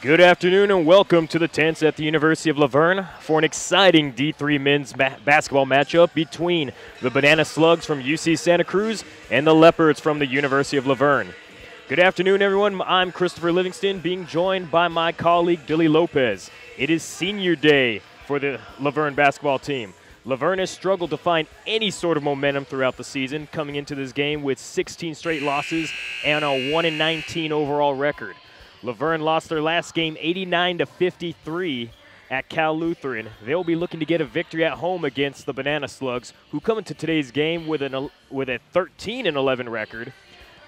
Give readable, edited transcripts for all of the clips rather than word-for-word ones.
Good afternoon and welcome to the tents at the University of La Verne for an exciting D3 men's basketball matchup between the Banana Slugs from UC Santa Cruz and the Leopards from the University of La Verne. Good afternoon, everyone. I'm Christopher Livingston, being joined by my colleague Billy Lopez. It is senior day for the La Verne basketball team. La Verne has struggled to find any sort of momentum throughout the season, coming into this game with 16 straight losses and a 1-19 overall record. La Verne lost their last game 89-53 at Cal Lutheran. They'll be looking to get a victory at home against the Banana Slugs, who come into today's game with a 13-11 record.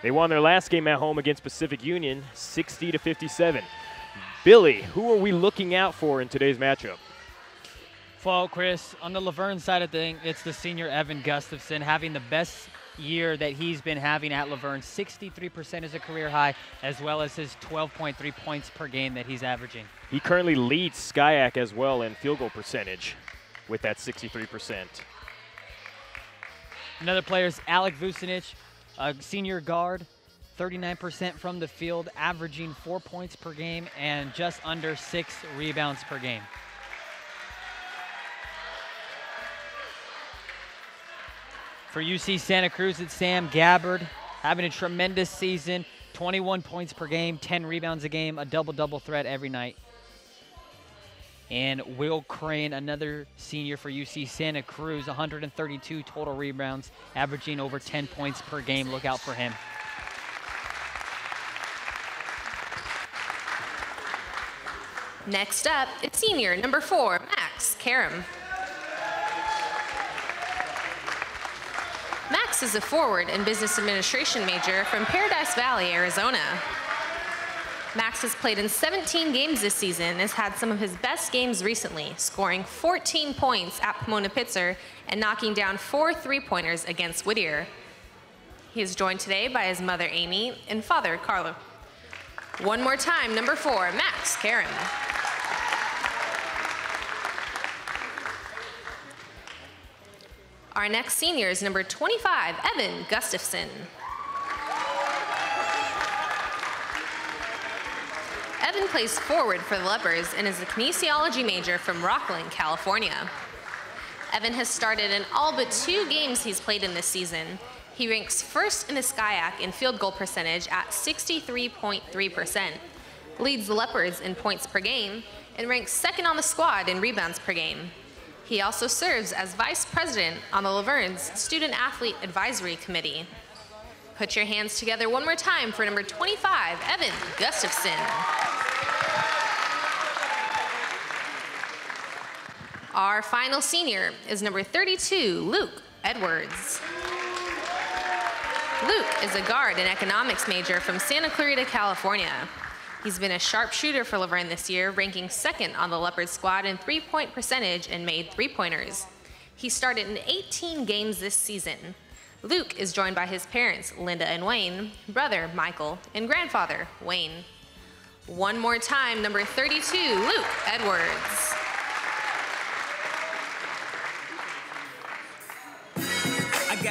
They won their last game at home against Pacific Union 60-57. Billy, who are we looking out for in today's matchup? Well, Chris, on the La Verne side of things, it's the senior Evan Gustafson having the best year that he's been having at La Verne. 63% is a career high, as well as his 12.3 points per game that he's averaging. He currently leads SCIAC as well in field goal percentage with that 63%. Another player is Alec Vucinic, a senior guard, 39% from the field, averaging 4 points per game and just under 6 rebounds per game. For UC Santa Cruz, it's Sam Gabbard, having a tremendous season, 21 points per game, 10 rebounds a game, a double-double threat every night. And Will Crane, another senior for UC Santa Cruz, 132 total rebounds, averaging over 10 points per game. Look out for him. Next up, it's senior number 4, Max Karam. Max is a forward and business administration major from Paradise Valley, Arizona. Max has played in 17 games this season and has had some of his best games recently, scoring 14 points at Pomona-Pitzer and knocking down 4 three-pointers against Whittier. He is joined today by his mother, Amy, and father, Carlo. One more time, number 4, Max Karam. Our next senior is number 25, Evan Gustafson. Evan plays forward for the Leopards and is a kinesiology major from Rockland, California. Evan has started in all but 2 games he's played in this season. He ranks first in the SCIAC in field goal percentage at 63.3%, leads the Leopards in points per game, and ranks second on the squad in rebounds per game. He also serves as vice president on the La Verne's Student Athlete Advisory Committee. Put your hands together one more time for number 25, Evan Gustafson. Our final senior is number 32, Luke Edwards. Luke is a guard and economics major from Santa Clarita, California. He's been a sharpshooter for La Verne this year, ranking second on the Leopard squad in three-point percentage and made three-pointers. He started in 18 games this season. Luke is joined by his parents, Linda and Wayne, brother, Michael, and grandfather, Wayne. One more time, number 32, Luke Edwards.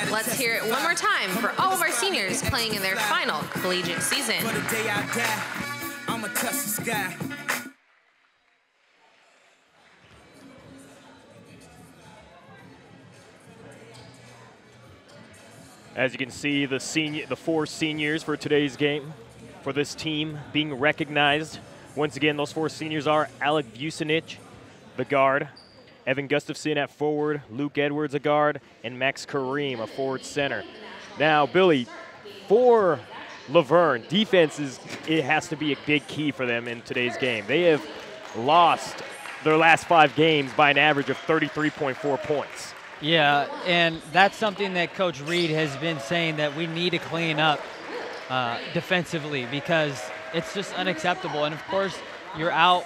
Let's hear it one more time for all of our seniors playing in their final collegiate season. As you can see, the 4 seniors for today's game, for this team being recognized. Once again, those 4 seniors are Alec Vucinic, the guard, Evan Gustafson at forward, Luke Edwards, a guard, and Max Kareem, a forward center. Now, Billy, for La Verne, defense it has to be a big key for them in today's game. They have lost their last 5 games by an average of 33.4 points. Yeah, and that's something that Coach Reed has been saying, that we need to clean up defensively, because it's just unacceptable. And of course, you're out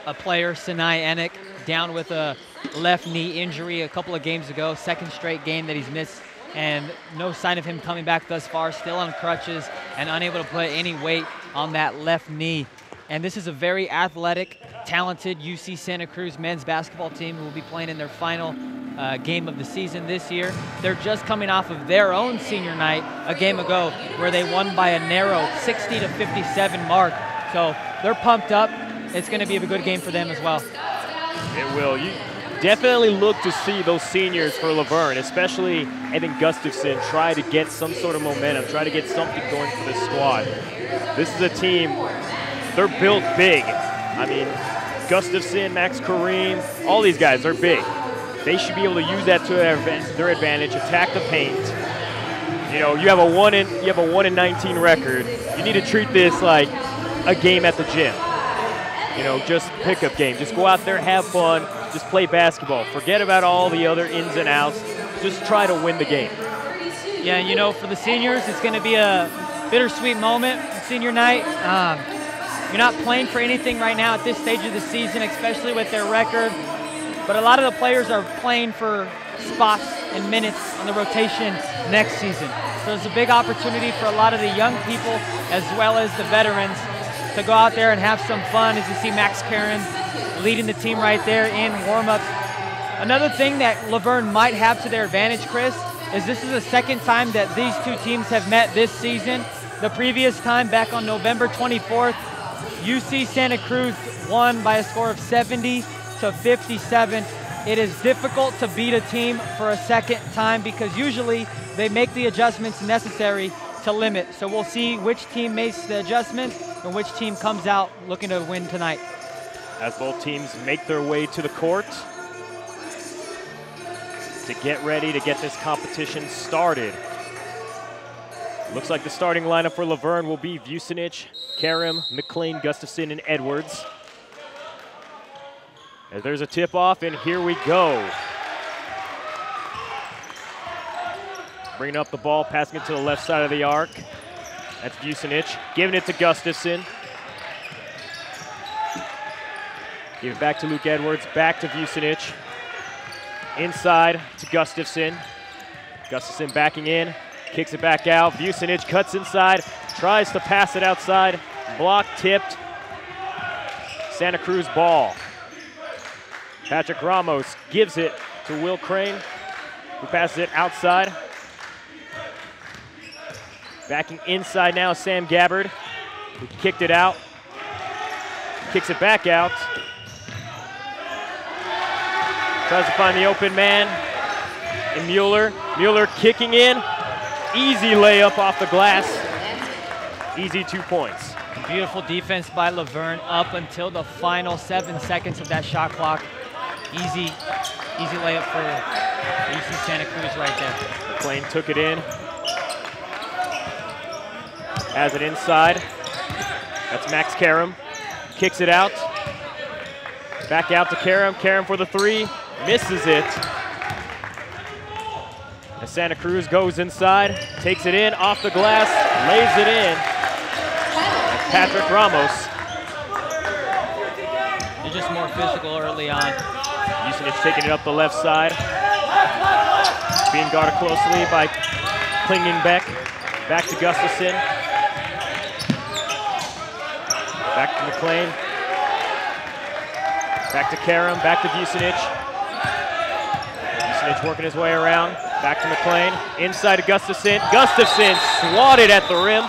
a player, Sinai Enoch, down with a left knee injury a couple of games ago, second straight game that he's missed, and no sign of him coming back thus far, still on crutches and unable to put any weight on that left knee. And this is a very athletic, talented UC Santa Cruz men's basketball team who will be playing in their final game of the season this year. They're just coming off of their own senior night a game ago where they won by a narrow 60-57 mark. So they're pumped up. It's going to be a good game for them as well. It will. You definitely look to see those seniors for Laverne, especially I think Gustafson, try to get some sort of momentum, try to get something going for this squad. This is a team, they're built big. I mean, Gustafson, Max Kareem, all these guys are big. They should be able to use that to their advantage, attack the paint. You know, you have a 1-19 record. You need to treat this like a game at the gym. You know, just pickup game. Just go out there, have fun, just play basketball. Forget about all the other ins and outs. Just try to win the game. Yeah, you know, for the seniors, it's going to be a bittersweet moment, senior night. You're not playing for anything right now at this stage of the season, especially with their record. But a lot of the players are playing for spots and minutes on the rotation next season. So it's a big opportunity for a lot of the young people as well as the veterans to go out there and have some fun. As you see Max Karen leading the team right there in warm-ups. Another thing that Laverne might have to their advantage, Chris, is this is the second time that these two teams have met this season. The previous time, back on November 24th, UC Santa Cruz won by a score of 70-57. It is difficult to beat a team for a second time because usually they make the adjustments necessary to limit. So we'll see which team makes the adjustment and which team comes out looking to win tonight. As both teams make their way to the court to get ready to get this competition started. Looks like the starting lineup for Laverne will be Vucinic, Karam, McLean, Gustafson, and Edwards. As there's a tip-off, and here we go. Bringing up the ball, passing it to the left side of the arc. That's Vucinic, giving it to Gustafson. Give it back to Luke Edwards, back to Vucinic. Inside to Gustafson. Gustafson backing in, kicks it back out. Vucinic cuts inside, tries to pass it outside. Block tipped. Santa Cruz ball. Patrick Ramos gives it to Will Crane, who passes it outside. Backing inside now, Sam Gabbard, who kicked it out. Kicks it back out. Tries to find the open man in Mueller. Mueller kicking in. Easy layup off the glass. Easy 2 points. Beautiful defense by Laverne up until the final 7 seconds of that shot clock. Easy layup for UC Santa Cruz right there. McLean took it in. Has it inside. That's Max Karam. Kicks it out. Back out to Karam. Karam for the three. Misses it. As Santa Cruz goes inside. Takes it in off the glass. Lays it in. That's Patrick Ramos. They're just more physical early on. Vucinic taking it up the left side. Being guarded closely by Klingenbeck. Back to Gustafson. Back to McLean. Back to Karam. Back to Vucinic. Vucinic working his way around. Back to McLean. Inside to Gustafson. Gustafson swatted at the rim.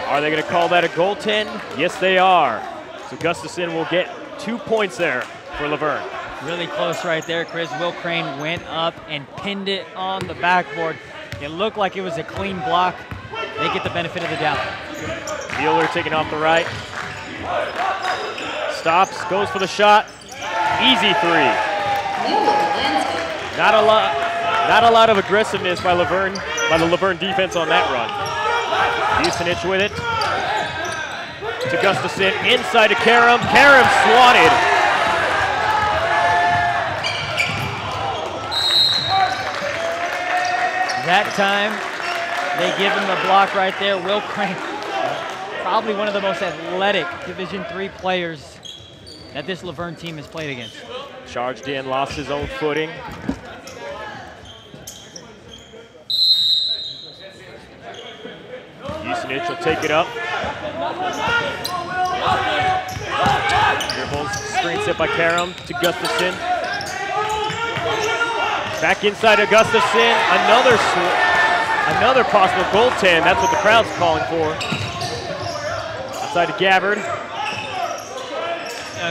Are they going to call that a goaltend? Yes, they are. So Gustafson will get 2 points there for Laverne. Really close right there, Chris. Will Crane went up and pinned it on the backboard. It looked like it was a clean block. They get the benefit of the doubt. Mueller taking off the right. Stops, goes for the shot. Easy three. Not a lot of aggressiveness by Laverne, by the Laverne defense on that run. Vucinic with it. To Gustafson, inside to Karam. Karam swatted. That time, they give him the block right there. Will Crane, probably one of the most athletic Division III players that this Laverne team has played against. Charged in, lost his own footing. Vucinic will take it up. Dribbles, screen set by Karam to Gustafson. Another possible goaltend. That's what the crowd's calling for. Outside to Gabbard.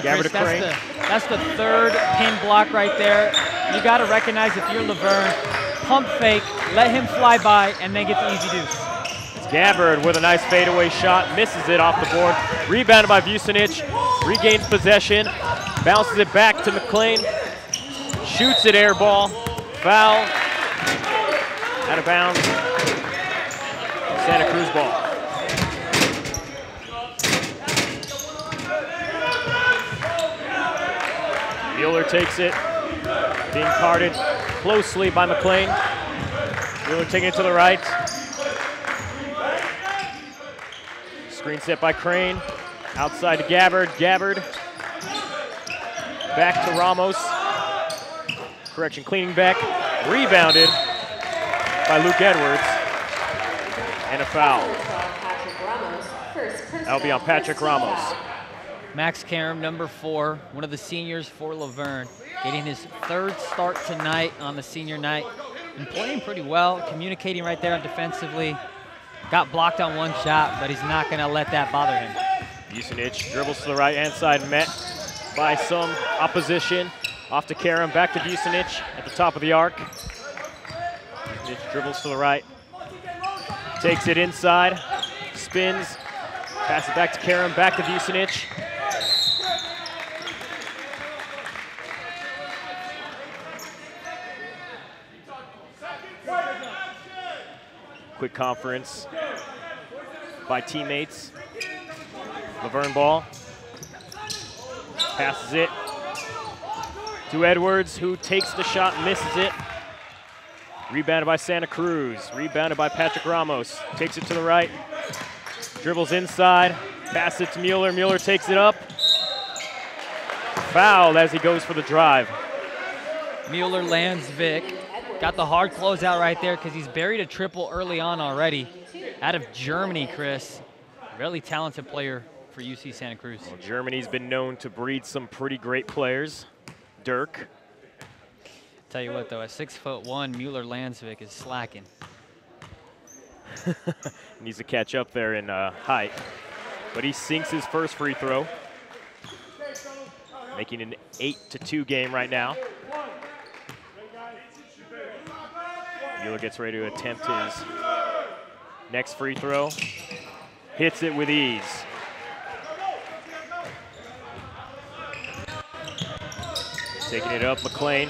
Gabbard to Crane. That's the third pin block right there. You got to recognize if you're Laverne, pump fake, let him fly by, and then get the easy deuce. It's Gabbard with a nice fadeaway shot, misses it off the board. Rebounded by Vucinic, regains possession, bounces it back to McLean, shoots it air ball, foul, out of bounds, Santa Cruz ball. Mueller takes it, being guarded closely by McLean. Mueller taking it to the right. Screen set by Crane, outside to Gabbard. Gabbard back to Ramos. Correction, cleaning back, rebounded by Luke Edwards, and a foul. That'll be on Patrick Ramos. Max Karam, number 4, one of the seniors for Laverne, getting his 3rd start tonight on the senior night and playing pretty well, communicating right there defensively. Got blocked on one shot, but he's not going to let that bother him. Vucinic dribbles to the right-hand side, met by some opposition. Off to Karam, back to Vucinic at the top of the arc. Vucinic dribbles to the right, takes it inside, spins, passes back to Karam, back to Vucinic. Quick conference by teammates. Laverne ball. Passes it to Edwards, who takes the shot, misses it. Rebounded by Santa Cruz. Rebounded by Patrick Ramos. Takes it to the right. Dribbles inside. Passes it to Mueller. Mueller takes it up. Fouled as he goes for the drive. Mueller lands Vic. Got the hard closeout right there because he's buried a triple early on already. Out of Germany, Chris. Really talented player for UC Santa Cruz. Well, Germany's been known to breed some pretty great players. Dirk. Tell you what, though, at 6'1", Mueller Landsvik is slacking. Needs to catch up there in height. But he sinks his first free throw. Making an 8-2 game right now. Mueller gets ready to attempt his next free throw. Hits it with ease. Taking it up, McLean.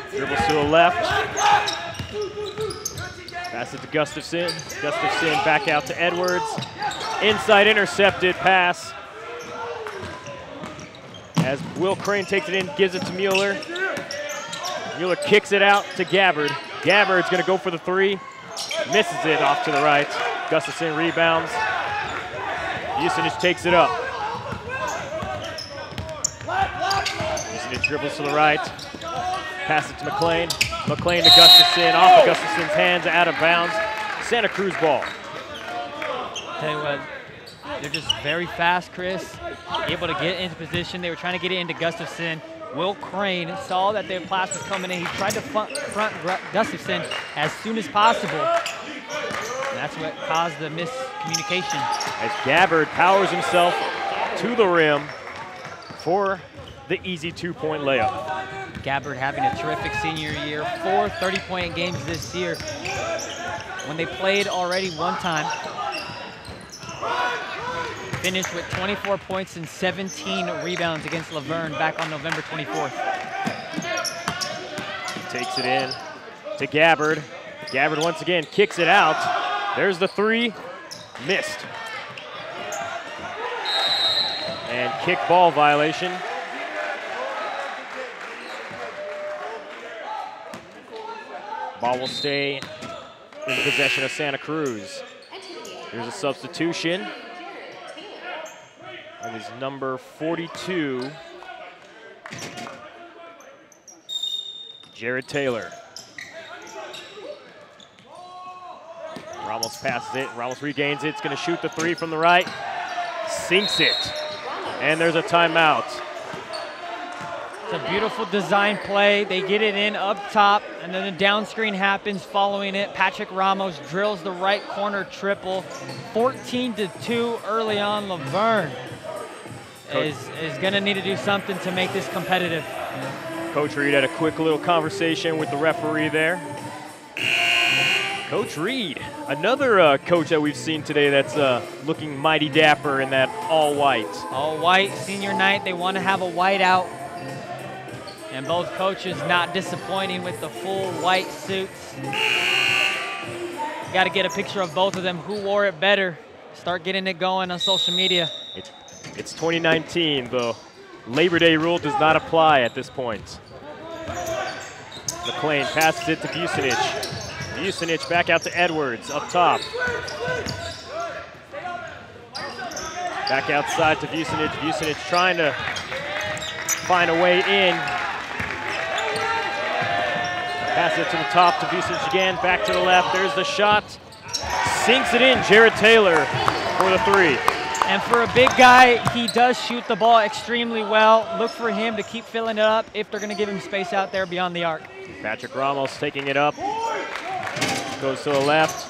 Dribbles to the left. Pass it to Gustafson. Gustafson back out to Edwards. Inside intercepted pass. As Will Crane takes it in, gives it to Mueller. Mueller kicks it out to Gabbard. Gabbard's gonna go for the 3. Misses it off to the right. Gustafson rebounds. Vucinic takes it up. Vucinic dribbles to the right. Pass it to McLean. McLean to Gustafson. Off of Gustafson's hands, out of bounds. Santa Cruz ball. Tell you what, they're just very fast, Chris. Able to get into position. They were trying to get it into Gustafson. Will Crane saw that their pass was coming in. He tried to front Gustafson as soon as possible. And that's what caused the miscommunication. As Gabbard powers himself to the rim for the easy 2-point layup. Gabbard having a terrific senior year. 4 30-point games this year. When they played already one time, finished with 24 points and 17 rebounds against Laverne back on November 24th. He takes it in to Gabbard. Gabbard once again kicks it out. There's the 3, missed. And kick ball violation. Ball will stay in possession of Santa Cruz. There's a substitution. That is number 42, Jared Taylor. Ramos passes it, Ramos regains it, it's gonna shoot the 3 from the right, sinks it, and there's a timeout. It's a beautiful design play. They get it in up top, and then the down screen happens following it. Patrick Ramos drills the right corner triple. 14-2 early on. Laverne is going to need to do something to make this competitive. Coach Reed had a quick little conversation with the referee there. Coach Reed, another coach that we've seen today that's looking mighty dapper in that all white. All white, senior night, they want to have a white out. And both coaches not disappointing with the full white suits. Got to get a picture of both of them. Who wore it better? Start getting it going on social media. It's 2019. The Labor Day rule does not apply at this point. McLean passes it to Vucinic. Vucinic back out to Edwards up top. Back outside to Vucinic. Vucinic trying to find a way in. Pass it to the top to Vucinic again. Back to the left. There's the shot. Sinks it in. Jared Taylor for the three. And for a big guy, he does shoot the ball extremely well. Look for him to keep filling it up if they're going to give him space out there beyond the arc. Patrick Ramos taking it up. Goes to the left.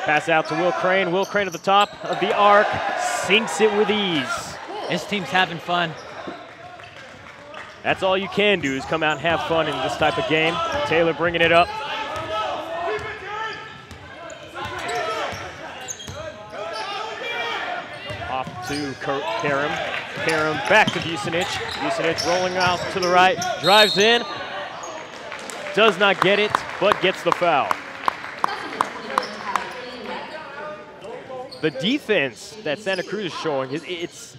Pass out to Will Crane. Will Crane at the top of the arc. Sinks it with ease. This team's having fun. That's all you can do is come out and have fun in this type of game. Taylor bringing it up. Off to Karam. Karam back to Vucinic. Vucinic rolling out to the right. Drives in. Does not get it, but gets the foul. The defense that Santa Cruz is showing, it's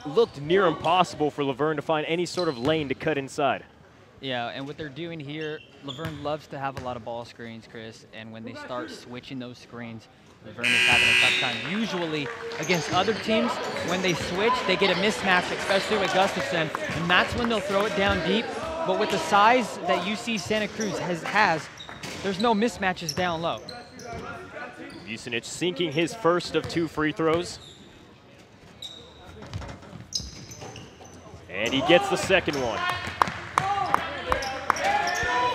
looked near impossible for Laverne to find any sort of lane to cut inside. Yeah, and what they're doing here, Laverne loves to have a lot of ball screens, Chris, and when they start switching those screens, Verne is having a tough time. Usually, against other teams, when they switch, they get a mismatch, especially with Gustafson, and that's when they'll throw it down deep. But with the size that UC Santa Cruz has, there's no mismatches down low. Vucinic sinking his first of 2 free throws. And he gets the second one.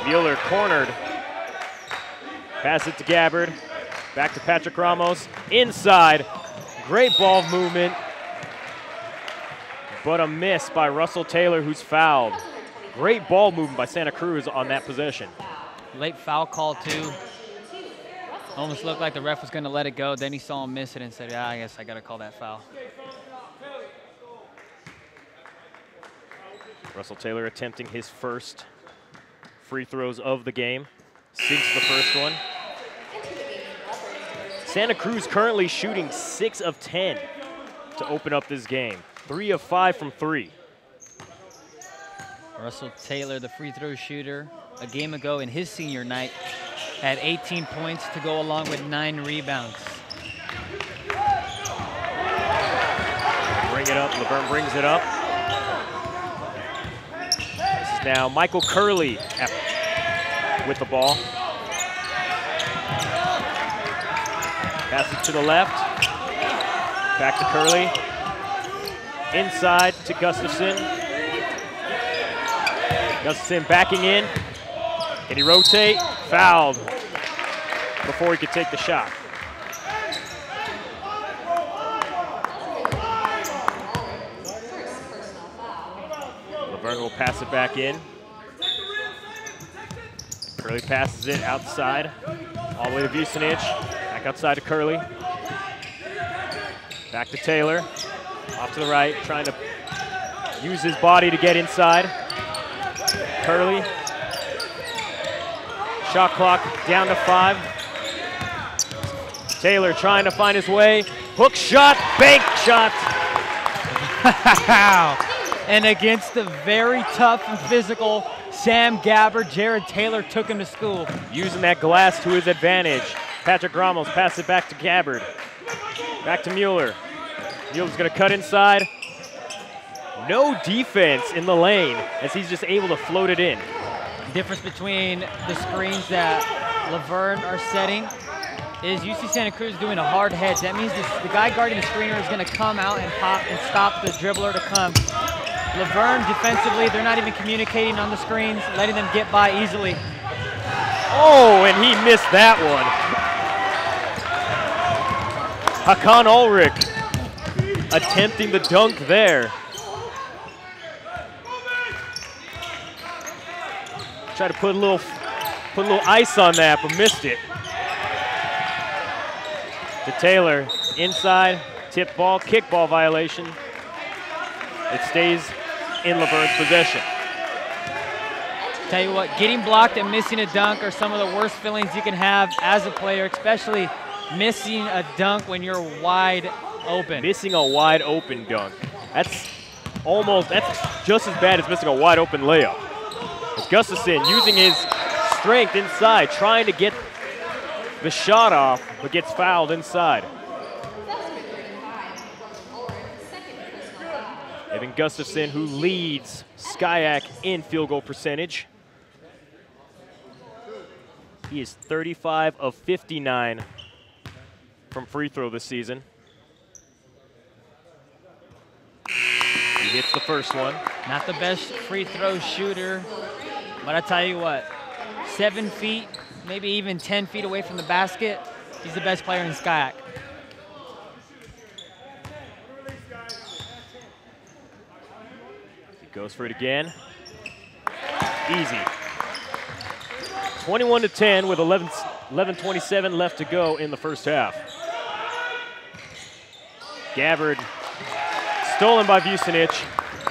Mueller cornered. Pass it to Gabbard. Back to Patrick Ramos. Inside. Great ball movement. But a miss by Russell Taylor, who's fouled. Great ball movement by Santa Cruz on that possession. Late foul call, too. Almost looked like the ref was going to let it go. Then he saw him miss it and said, yeah, I guess I got to call that foul. Russell Taylor attempting his first free throws of the game. Sinks the first one. Santa Cruz currently shooting 6 of 10 to open up this game. 3 of 5 from 3. Russell Taylor, the free throw shooter, a game ago in his senior night, had 18 points to go along with 9 rebounds. Bring it up, Laverne brings it up. This is now Michael Curley with the ball. Pass it to the left. Back to Curley. Inside to Gustafson. Gustafson backing in. Can he rotate? Fouled before he could take the shot. Laverne will pass it back in. Curley passes it outside, all the way to Vucinic. Back outside to Curley. Back to Taylor. Off to the right, trying to use his body to get inside. Curley. Shot clock down to 5. Taylor trying to find his way. Hook shot, bank shot. And against the very tough and physical Sam Gabbard, Jared Taylor took him to school. Using that glass to his advantage. Patrick Ramos passes it back to Gabbard. Back to Mueller. Mueller's gonna cut inside. No defense in the lane as he's just able to float it in. Difference between the screens that Laverne are setting is UC Santa Cruz doing a hard hedge. That means the guy guarding the screener is going to come out and pop and stop the dribbler to come. Laverne defensively, they're not even communicating on the screens, letting them get by easily. Oh, and he missed that one. Hakan Ulrich attempting the dunk there. Tried to put a little ice on that, but missed it. To Taylor, inside, tip ball, kickball violation. It stays in Laverne's possession. Tell you what, getting blocked and missing a dunk are some of the worst feelings you can have as a player, especially missing a dunk when you're wide open. Missing a wide open dunk. That's just as bad as missing a wide open layup. It's Gustafson using his strength inside, trying to get the shot off, but gets fouled inside. Evan Gustafson, who leads Skyac in field goal percentage. He is 35 of 59 from free throw this season. He hits the first one. Not the best free throw shooter, but I tell you what, 7 feet, maybe even 10 feet away from the basket, he's the best player in Skyac. He goes for it again. Easy. 21-10 with 11:27 left to go in the first half. Gabbard stolen by Vucinic.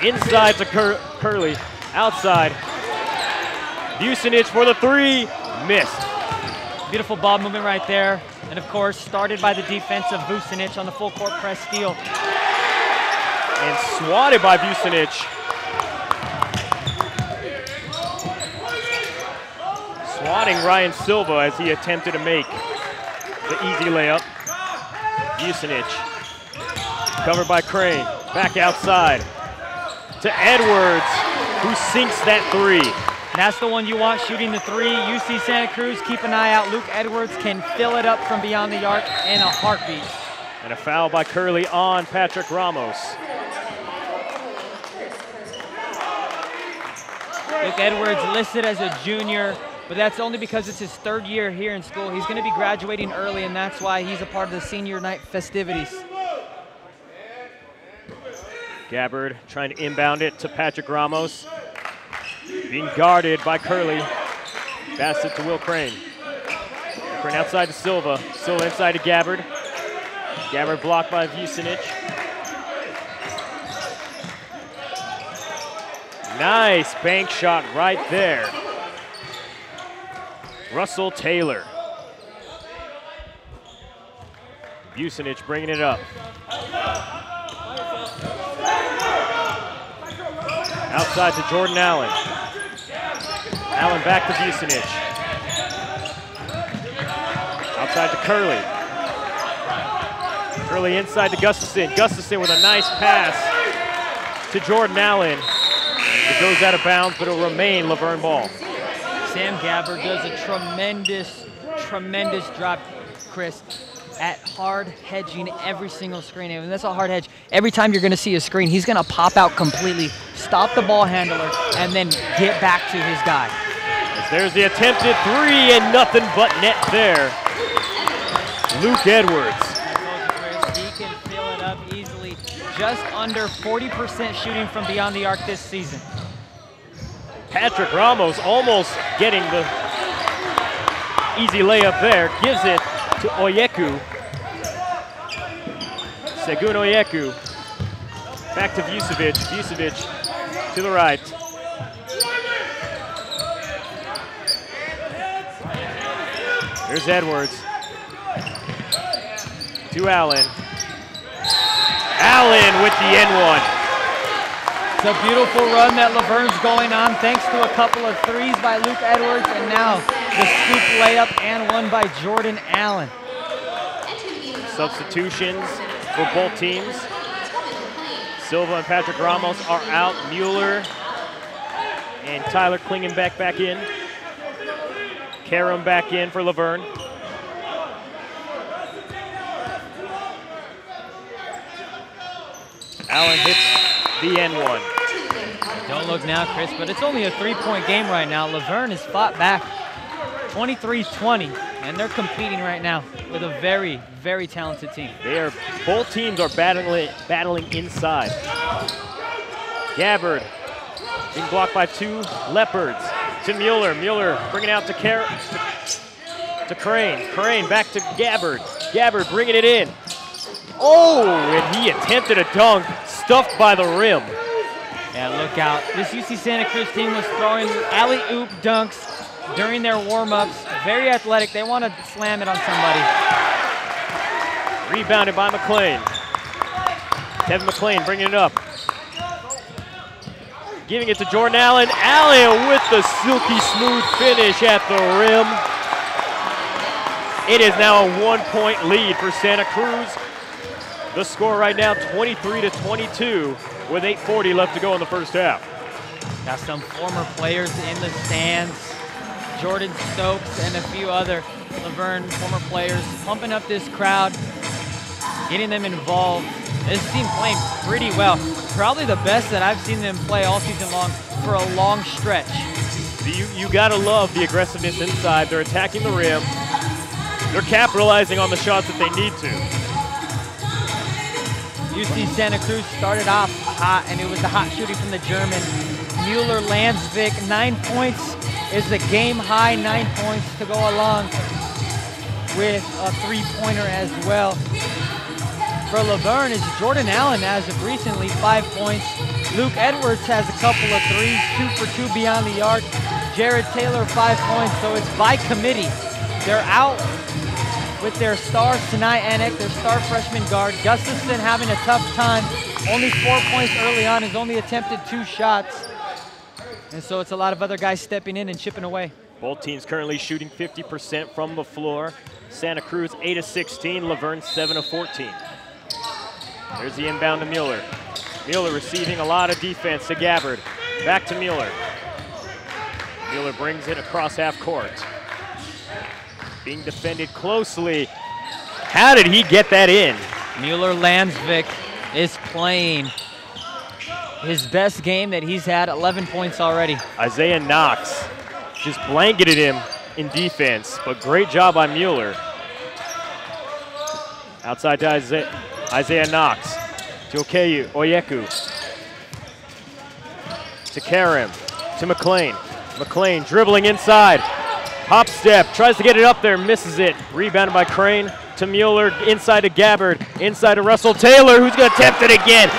Inside to Curley. Outside. Vucinic for the three. Missed. Beautiful ball movement right there. And of course, started by the defense of Vucinic on the full court press steal. And swatted by Vucinic. Swatting Ryan Silva as he attempted to make the easy layup. Vucinic. Covered by Crane. Back outside to Edwards, who sinks that three. That's the one you want shooting the three. UC Santa Cruz, keep an eye out. Luke Edwards can fill it up from beyond the arc in a heartbeat. And a foul by Curley on Patrick Ramos. Luke Edwards listed as a junior, but that's only because it's his 3rd year here in school. He's going to be graduating early, and that's why he's a part of the senior night festivities. Gabbard trying to inbound it to Patrick Ramos. Being guarded by Curley. Pass it to Will Crane. Crane outside to Silva. Silva inside to Gabbard. Gabbard blocked by Vucinic. Nice bank shot right there. Russell Taylor. Vucinic bringing it up. Outside to Jordan Allen. Allen back to Vucinic. Outside to Curley. Curley inside to Gustafson. Gustafson with a nice pass to Jordan Allen. It goes out of bounds, but it'll remain Laverne ball. Sam Gabbard does a tremendous job, Chris, at hard hedging every single screen. And that's a hard hedge. Every time you're going to see a screen, he's going to pop out completely, stop the ball handler, and then get back to his guy. As there's the attempted three and nothing but net there. Luke Edwards. He can fill it up easily. Just under 40% shooting from beyond the arc this season. Patrick Ramos almost getting the easy layup there. Gives it to Oyeku. Segun Oyeku. Back to Vucevic. Vucevic to the right. There's Edwards. To Allen. Allen with the N1. It's a beautiful run that Laverne's going on thanks to a couple of threes by Luke Edwards, and now the scoop layup and one by Jordan Allen. Substitutions for both teams. Silva and Patrick Ramos are out. Mueller and Tyler Klingenbeck back in. Karam back in for Laverne. Allen hits the N1. look now, Chris, but it's only a 3-point game right now. Laverne has fought back 23-20, and they're competing right now with a very, very talented team. Both teams are battling inside. Gabbard being blocked by 2 Leopards. To Mueller. Mueller bringing out to Crane. Crane back to Gabbard. Gabbard bringing it in. Oh, and he attempted a dunk, stuffed by the rim. Yeah, look out. This UC Santa Cruz team was throwing alley-oop dunks during their warm-ups. Very athletic. They want to slam it on somebody. Rebounded by McLean. Kevin McLean bringing it up. Giving it to Jordan Allen. Allen with the silky smooth finish at the rim. It is now a 1-point lead for Santa Cruz. The score right now 23-22 with 8:40 left to go in the first half. Got some former players in the stands. Jordan Stokes and a few other Laverne former players pumping up this crowd, getting them involved. This team playing pretty well. Probably the best that I've seen them play all season long for a long stretch. You gotta love the aggressiveness inside. They're attacking the rim. They're capitalizing on the shots that they need to. UC Santa Cruz started off hot, and it was the hot shooting from the German. Mueller Landsvik, 9 points is the game high, 9 points to go along with a 3-pointer as well. For Laverne is Jordan Allen as of recently, 5 points. Luke Edwards has a couple of threes, 2 for 2 beyond the arc. Jared Taylor, 5 points, so it's by committee. They're out with their star Sinai Anik, their star freshman guard. Gustafson having a tough time. Only 4 points early on, has only attempted 2 shots. And so it's a lot of other guys stepping in and chipping away. Both teams currently shooting 50% from the floor. Santa Cruz 8 of 16, Laverne 7 of 14. There's the inbound to Mueller. Mueller receiving a lot of defense to Gabbard. Back to Mueller. Mueller brings it across half court. Being defended closely. How did he get that in? Mueller Landsvik is playing his best game that he's had, 11 points already. Isaiah Knox just blanketed him in defense, but great job by Mueller. Outside to Isaiah Knox, to Oyeku, to Karim, to McLean. McLean dribbling inside, hop step, tries to get it up there, misses it. Rebounded by Crane, to Mueller, inside to Gabbard, inside to Russell Taylor, who's gonna attempt it again.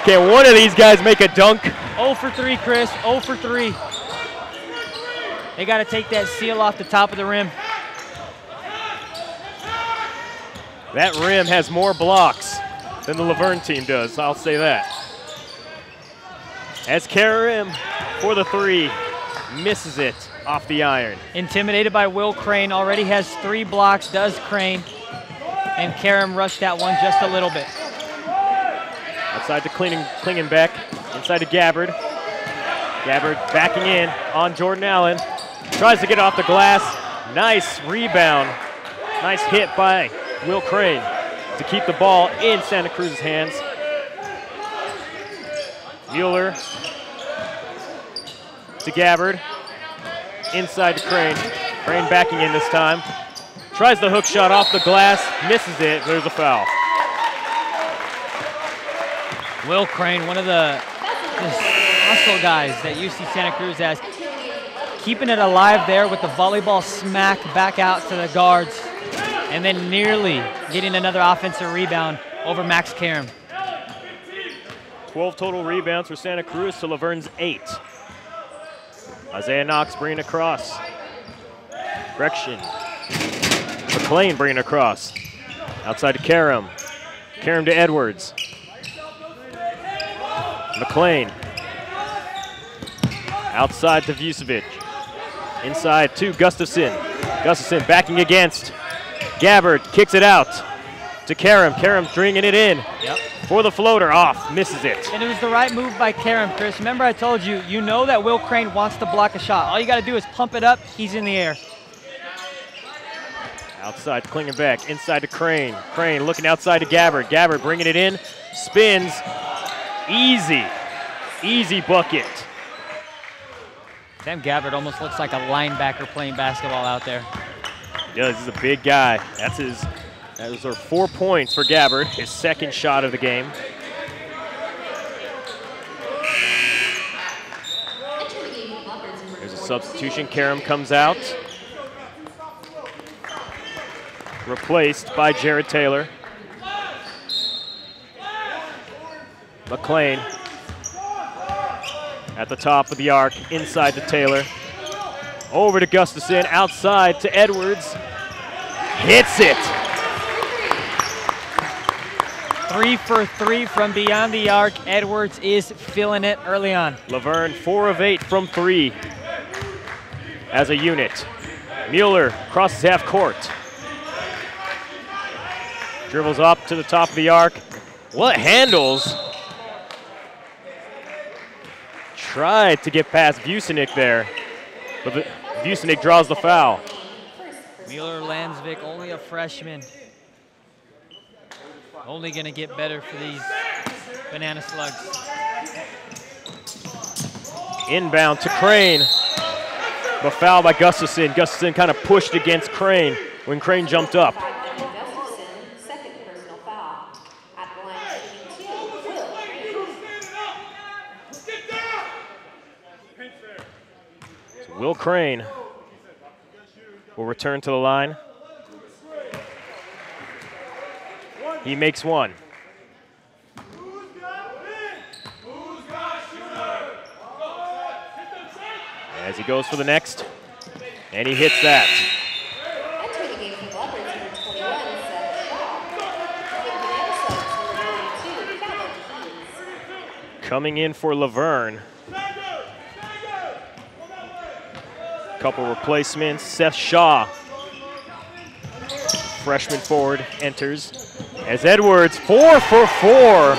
Can one of these guys make a dunk? 0 for 3, Chris, 0 for 3. They gotta take that seal off the top of the rim. That rim has more blocks than the Laverne team does, I'll say that. As Karim for the 3, misses it off the iron. Intimidated by Will Crane, already has 3 blocks, does Crane. And Karim rushed that one just a little bit. Outside to Klingenbeck, inside to Gabbard. Gabbard backing in on Jordan Allen. Tries to get off the glass. Nice rebound. Nice hit by Will Crane to keep the ball in Santa Cruz's hands. Mueller to Gabbard. Inside to Crane. Crane backing in this time. Tries the hook shot off the glass, misses it, there's a foul. Will Crane, one of the hustle guys that UC Santa Cruz has, keeping it alive there with the volleyball smack back out to the guards, and then nearly getting another offensive rebound over Max Karim. 12 total rebounds for Santa Cruz to Laverne's 8. Isaiah Knox bringing across. Correction. McLean bringing across. Outside to Karim. Karim to Edwards. McLean. Outside to Vucevic. Inside to Gustafson. Gustafson backing against. Gabbard kicks it out to Karim. Karim bringing it in. Yep. For the floater, off, misses it. And it was the right move by Karim, Chris. Remember I told you, you know that Will Crane wants to block a shot. All you gotta do is pump it up, he's in the air. Outside to Klingenbeck, inside to Crane. Crane looking outside to Gabbard. Gabbard bringing it in, spins, easy bucket Sam Gabbard almost looks like a linebacker playing basketball out there. He does. He's a big guy. Those are 4 points for Gabbard, his second shot of the game. There's a substitution. Karam comes out. Replaced by Jared Taylor. McLean at the top of the arc, inside to Taylor. Over to Gustafson, outside to Edwards. Hits it. 3 for 3 from beyond the arc. Edwards is feeling it early on. Laverne 4 of 8 from 3 as a unit. Mueller crosses half court. Dribbles up to the top of the arc. What handles? Tried to get past Vucinic there, but Vucinic draws the foul. Mueller-Landsvik, only a freshman. Only gonna get better for these Banana Slugs. Inbound to Crane. The foul by Gustafson. Gustafson kind of pushed against Crane when Crane jumped up. Will Crane will return to the line. He makes one. As he goes for the next, and he hits that. Coming in for Laverne. Couple replacements. Seth Shaw, freshman forward, enters. As Edwards, 4 for 4.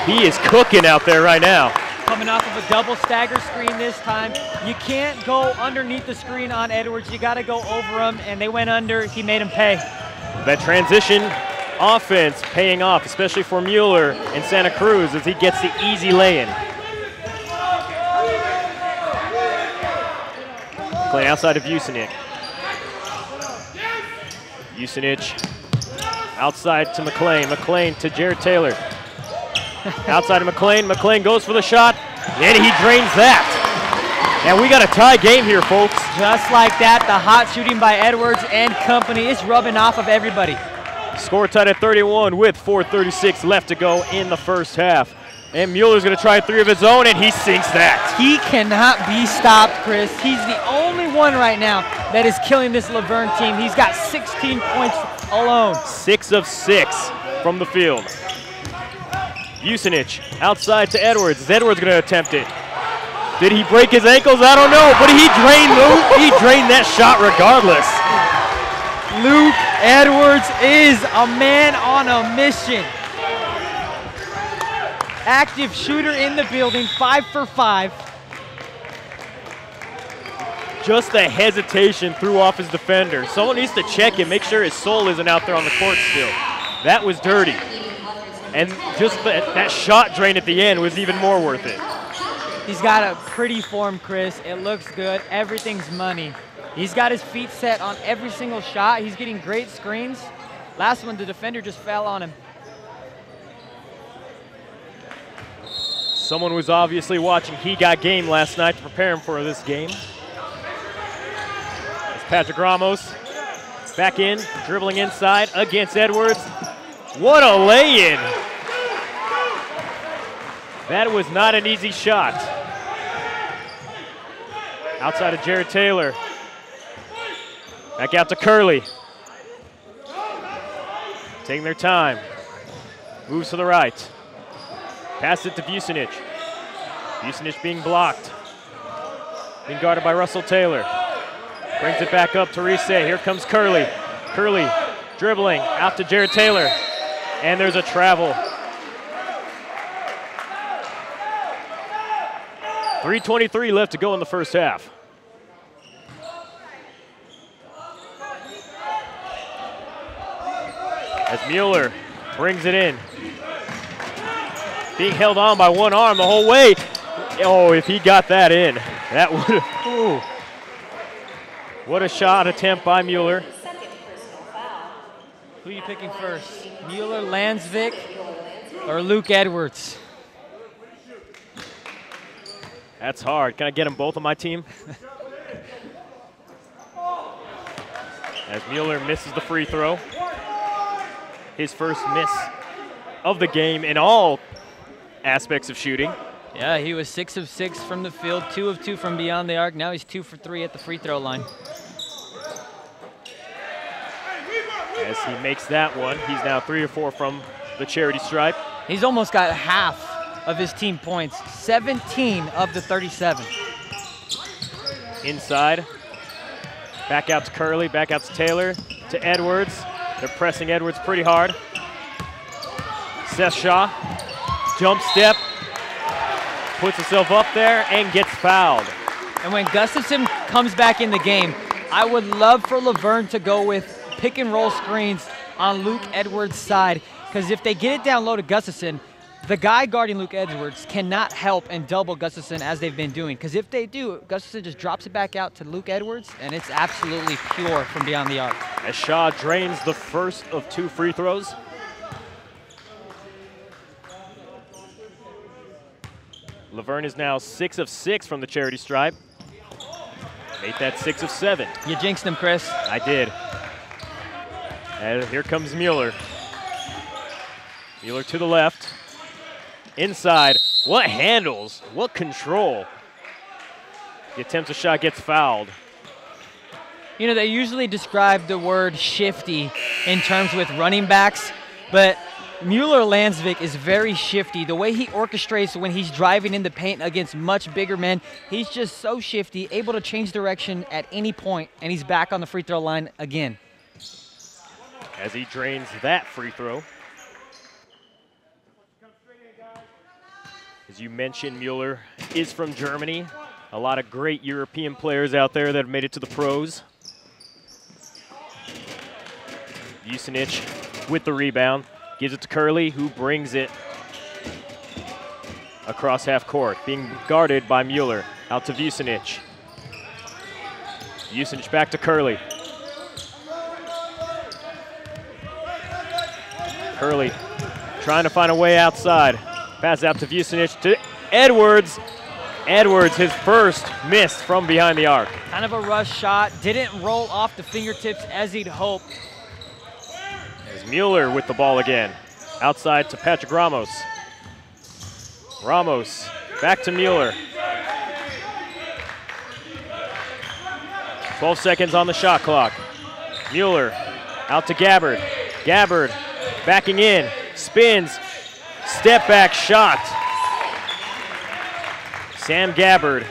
He is cooking out there right now. Coming off of a double stagger screen this time. You can't go underneath the screen on Edwards. You got to go over him, and they went under. He made him pay. That transition offense paying off, especially for Mueller in Santa Cruz as he gets the easy lay-in. Playing outside of Vucinic. Vucinic outside to McLean. McLean to Jared Taylor. Outside of McLean. McLean goes for the shot, and he drains that. And we got a tie game here, folks. Just like that, the hot shooting by Edwards and company is rubbing off of everybody. Score tied at 31 with 4:36 left to go in the first half. And Mueller's going to try 3 of his own, and he sinks that. He cannot be stopped, Chris. He's the only one right now that is killing this Laverne team. He's got 16 points alone. 6 of 6 from the field. Vucinic outside to Edwards. Is Edwards going to attempt it? Did he break his ankles? I don't know, but he drained that shot regardless. Luke Edwards is a man on a mission. Active shooter in the building, 5 for 5. Just the hesitation threw off his defender. Someone needs to check him, make sure his soul isn't out there on the court still. That was dirty. And just that shot drain at the end was even more worth it. He's got a pretty form, Chris. It looks good. Everything's money. He's got his feet set on every single shot. He's getting great screens. Last one, the defender just fell on him. Someone was obviously watching He Got Game last night to prepare him for this game. It's Patrick Ramos back in, dribbling inside against Edwards. What a lay-in. That was not an easy shot. Outside of Jared Taylor. Back out to Curley. Taking their time. Moves to the right. Pass it to Vucinic. Vucinic being blocked. Being guarded by Russell Taylor. Brings it back up to Reese. Here comes Curley. Curley dribbling out to Jared Taylor. And there's a travel. 3:23 left to go in the first half. As Mueller brings it in. Being held on by one arm the whole way. Oh, if he got that in, that would have Ooh. What a shot attempt by Mueller. Who are you picking first? Mueller, Landsvik, or Luke Edwards? That's hard. Can I get them both on my team? As Mueller misses the free throw. His first miss of the game in all aspects of shooting. Yeah, he was 6 of 6 from the field, 2 of 2 from beyond the arc. Now he's 2 for 3 at the free throw line. As he makes that one, he's now 3 or 4 from the charity stripe. He's almost got half of his team points, 17 of the 37. Inside, back out to Curley, back out to Taylor, to Edwards. They're pressing Edwards pretty hard. Seth Shaw, jump step, puts himself up there and gets fouled. And when Gustafson comes back in the game, I would love for Laverne to go with pick and roll screens on Luke Edwards' side, because if they get it down low to Gustafson, the guy guarding Luke Edwards cannot help and double Gustafson as they've been doing, because if they do, Gustafson just drops it back out to Luke Edwards, and it's absolutely pure from beyond the arc. As Shaw drains the first of 2 free throws. Laverne is now 6 of 6 from the charity stripe. Made that 6 of 7. You jinxed him, Chris. I did. And here comes Mueller. Mueller to the left. Inside. What handles? What control? The attempt a shot gets fouled. You know, they usually describe the word shifty in terms with running backs, but Mueller Landsvik is very shifty. The way he orchestrates when he's driving in the paint against much bigger men, he's just so shifty, able to change direction at any point, and he's back on the free throw line again. As he drains that free throw. As you mentioned, Mueller is from Germany. A lot of great European players out there that have made it to the pros. Vucinic with the rebound. Gives it to Curley, who brings it across half court, being guarded by Mueller. Out to Vucinic. Vucinic back to Curley. Curley trying to find a way outside. Pass out to Vucinic to Edwards. Edwards, his first miss from behind the arc. Kind of a rush shot, didn't roll off the fingertips as he'd hoped. There's Mueller with the ball again. Outside to Patrick Ramos. Ramos back to Mueller. 12 seconds on the shot clock. Mueller out to Gabbard. Gabbard backing in, spins, step back shot. Sam Gabbard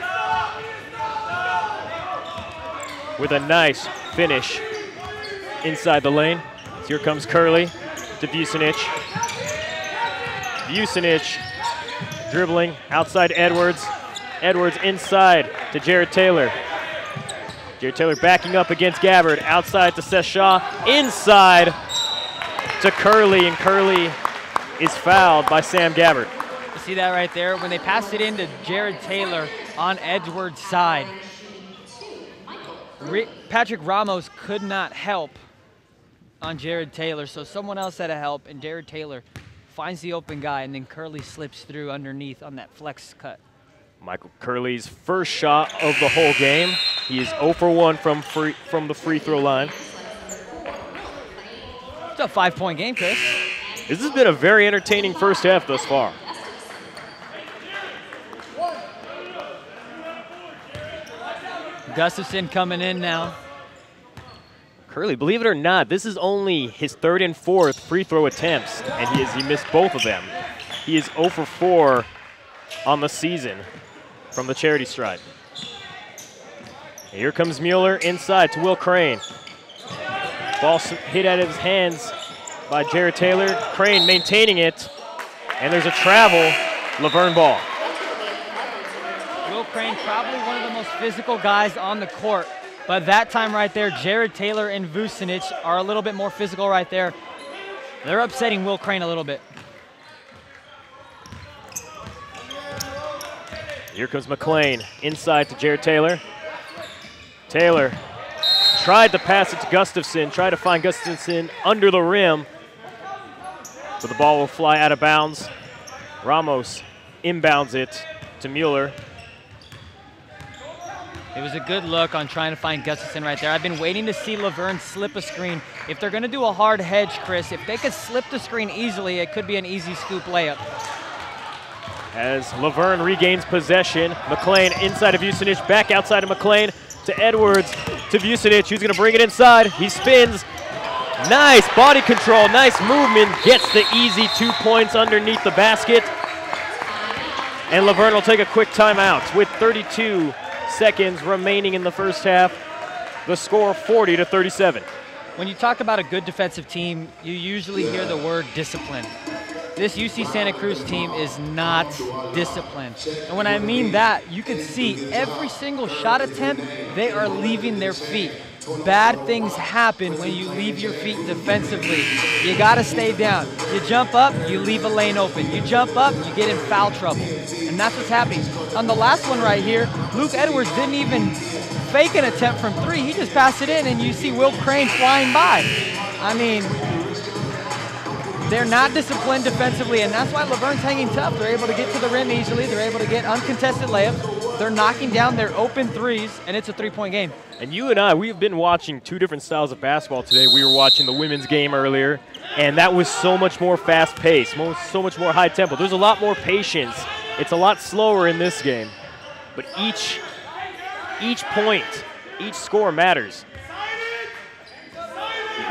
with a nice finish inside the lane. So here comes Curley to Vucinic. Vucinic dribbling outside Edwards. Edwards inside to Jared Taylor. Jared Taylor backing up against Gabbard. Outside to Seth Shaw. Inside to Curley, and Curley is fouled by Sam Gabbard. You see that right there? When they passed it into Jared Taylor on Edwards' side, Patrick Ramos could not help on Jared Taylor, so someone else had to help, and Jared Taylor finds the open guy, and then Curley slips through underneath on that flex cut. Michael Curley's first shot of the whole game. He is 0 for 1 from the free throw line. It's a 5-point game, Chris. This has been a very entertaining first half thus far. Gustafson coming in now. Curley, believe it or not, this is only his 3rd and 4th free throw attempts, and he missed both of them. He is 0 for 4 on the season from the charity stripe. And here comes Mueller inside to Will Crane. Ball hit out of his hands by Jared Taylor. Crane maintaining it, and there's a travel, Laverne ball. Will Crane, probably one of the most physical guys on the court. But that time right there, Jared Taylor and Vucinic are a little bit more physical right there. They're upsetting Will Crane a little bit. Here comes McLean inside to Jared Taylor. Taylor tried to pass it to Gustafson, tried to find Gustafson under the rim, but the ball will fly out of bounds. Ramos inbounds it to Mueller. It was a good look on trying to find Gustafson right there. I've been waiting to see Laverne slip a screen. If they're going to do a hard hedge, Chris, if they could slip the screen easily, it could be an easy scoop layup. As Laverne regains possession, McLean inside of Vucinic, back outside of McLean to Edwards, to Vucinic, who's going to bring it inside. He spins. Nice body control, nice movement, gets the easy 2 points underneath the basket. And Laverne will take a quick timeout with 32 seconds remaining in the first half. The score 40-37. When you talk about a good defensive team, you usually hear the word discipline. This UC Santa Cruz team is not disciplined. And when I mean that, you can see every single shot attempt, they are leaving their feet. Bad things happen when you leave your feet defensively. You gotta stay down. You jump up, you leave a lane open. You jump up, you get in foul trouble. And that's what's happening. On the last one right here, Luke Edwards didn't even fake an attempt from three. He just passed it in, and you see Will Crane flying by. I mean, they're not disciplined defensively, and that's why Laverne's hanging tough. They're able to get to the rim easily. They're able to get uncontested layups. They're knocking down their open threes, and it's a three-point game. And you and I, we've been watching two different styles of basketball today. We were watching the women's game earlier, and that was so much more fast-paced, so much more high-tempo. There's a lot more patience. It's a lot slower in this game. But each point, each score matters.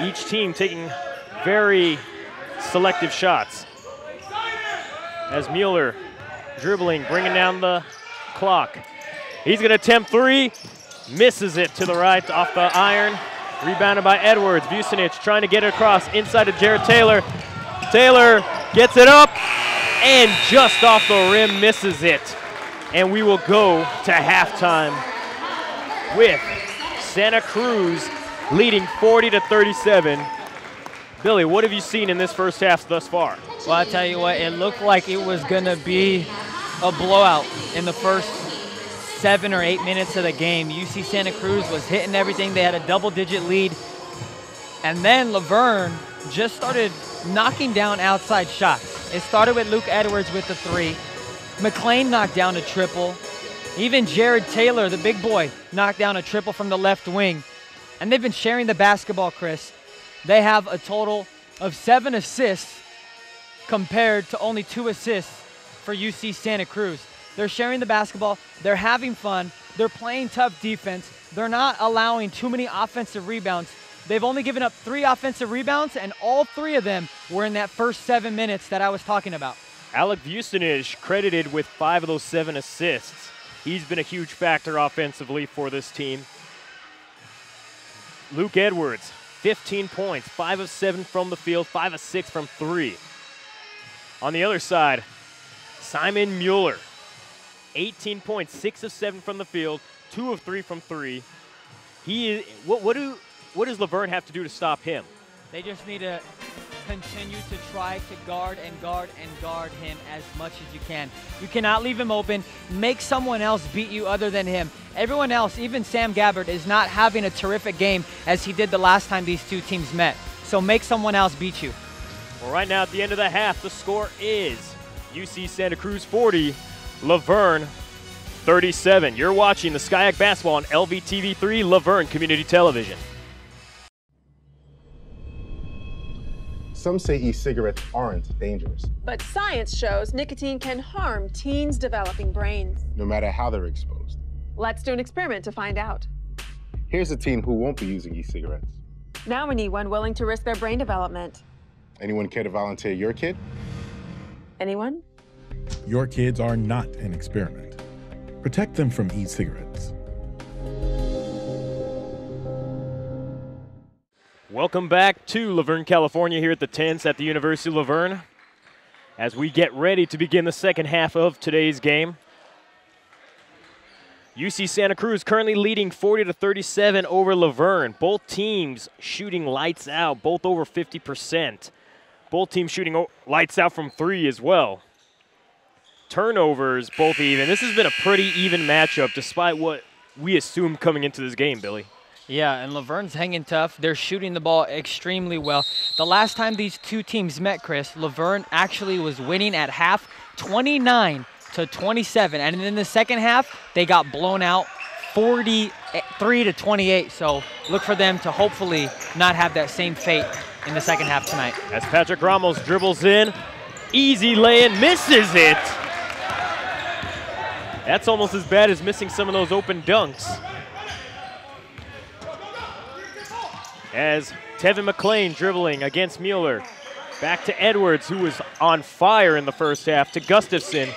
Each team taking very selective shots. As Mueller dribbling, bringing down the clock. He's going to attempt three, misses it to the right off the iron. Rebounded by Edwards. Vucinic trying to get it across inside of Jared Taylor. Taylor gets it up and just off the rim misses it. And we will go to halftime with Santa Cruz leading 40-37. Billy, what have you seen in this first half thus far? Well, I'll tell you what, it looked like it was going to be a blowout in the first 7 or 8 minutes of the game. UC Santa Cruz was hitting everything. They had a double-digit lead. And then Laverne just started knocking down outside shots. It started with Luke Edwards with the three. McLean knocked down a triple. Even Jared Taylor, the big boy, knocked down a triple from the left wing. And they've been sharing the basketball, Chris. They have a total of 7 assists compared to only 2 assists for UC Santa Cruz. They're sharing the basketball. They're having fun. They're playing tough defense. They're not allowing too many offensive rebounds. They've only given up 3 offensive rebounds, and all 3 of them were in that first 7 minutes that I was talking about. Alec Vucinic credited with 5 of those 7 assists. He's been a huge factor offensively for this team. Luke Edwards, 15 points, 5 of 7 from the field, 5 of 6 from 3. On the other side, Simon Mueller, 18 points, 6 of 7 from the field, 2 of 3 from 3. What does Laverne have to do to stop him? They just need to continue to try to guard and guard and guard him as much as you can. You cannot leave him open. Make someone else beat you other than him. Everyone else, even Sam Gabbard, is not having a terrific game as he did the last time these two teams met. So make someone else beat you. Well, right now at the end of the half, the score is UC Santa Cruz 40, Laverne 37. You're watching the SCIAC basketball on LVTV3, Laverne Community Television. Some say e-cigarettes aren't dangerous. But science shows nicotine can harm teens' developing brains. No matter how they're exposed. Let's do an experiment to find out. Here's a teen who won't be using e-cigarettes. Now we need one willing to risk their brain development. Anyone care to volunteer your kid? Anyone? Your kids are not an experiment. Protect them from e-cigarettes. Welcome back to Laverne, California, here at the tents at the University of Laverne as we get ready to begin the second half of today's game. UC Santa Cruz currently leading 40-37 over Laverne. Both teams shooting lights out, both over 50%. Both teams shooting lights out from 3 as well. Turnovers, both even. This has been a pretty even matchup despite what we assumed coming into this game, Billy. Yeah, and Laverne's hanging tough. They're shooting the ball extremely well. The last time these two teams met, Chris, Laverne actually was winning at half 29-27. And in the second half, they got blown out 43-28. So look for them to hopefully not have that same fate in the second half tonight. As Patrick Ramos dribbles in, easy lay-in, misses it. That's almost as bad as missing some of those open dunks. As Tevin McClain dribbling against Mueller. Back to Edwards, who was on fire in the first half, to Gustafson.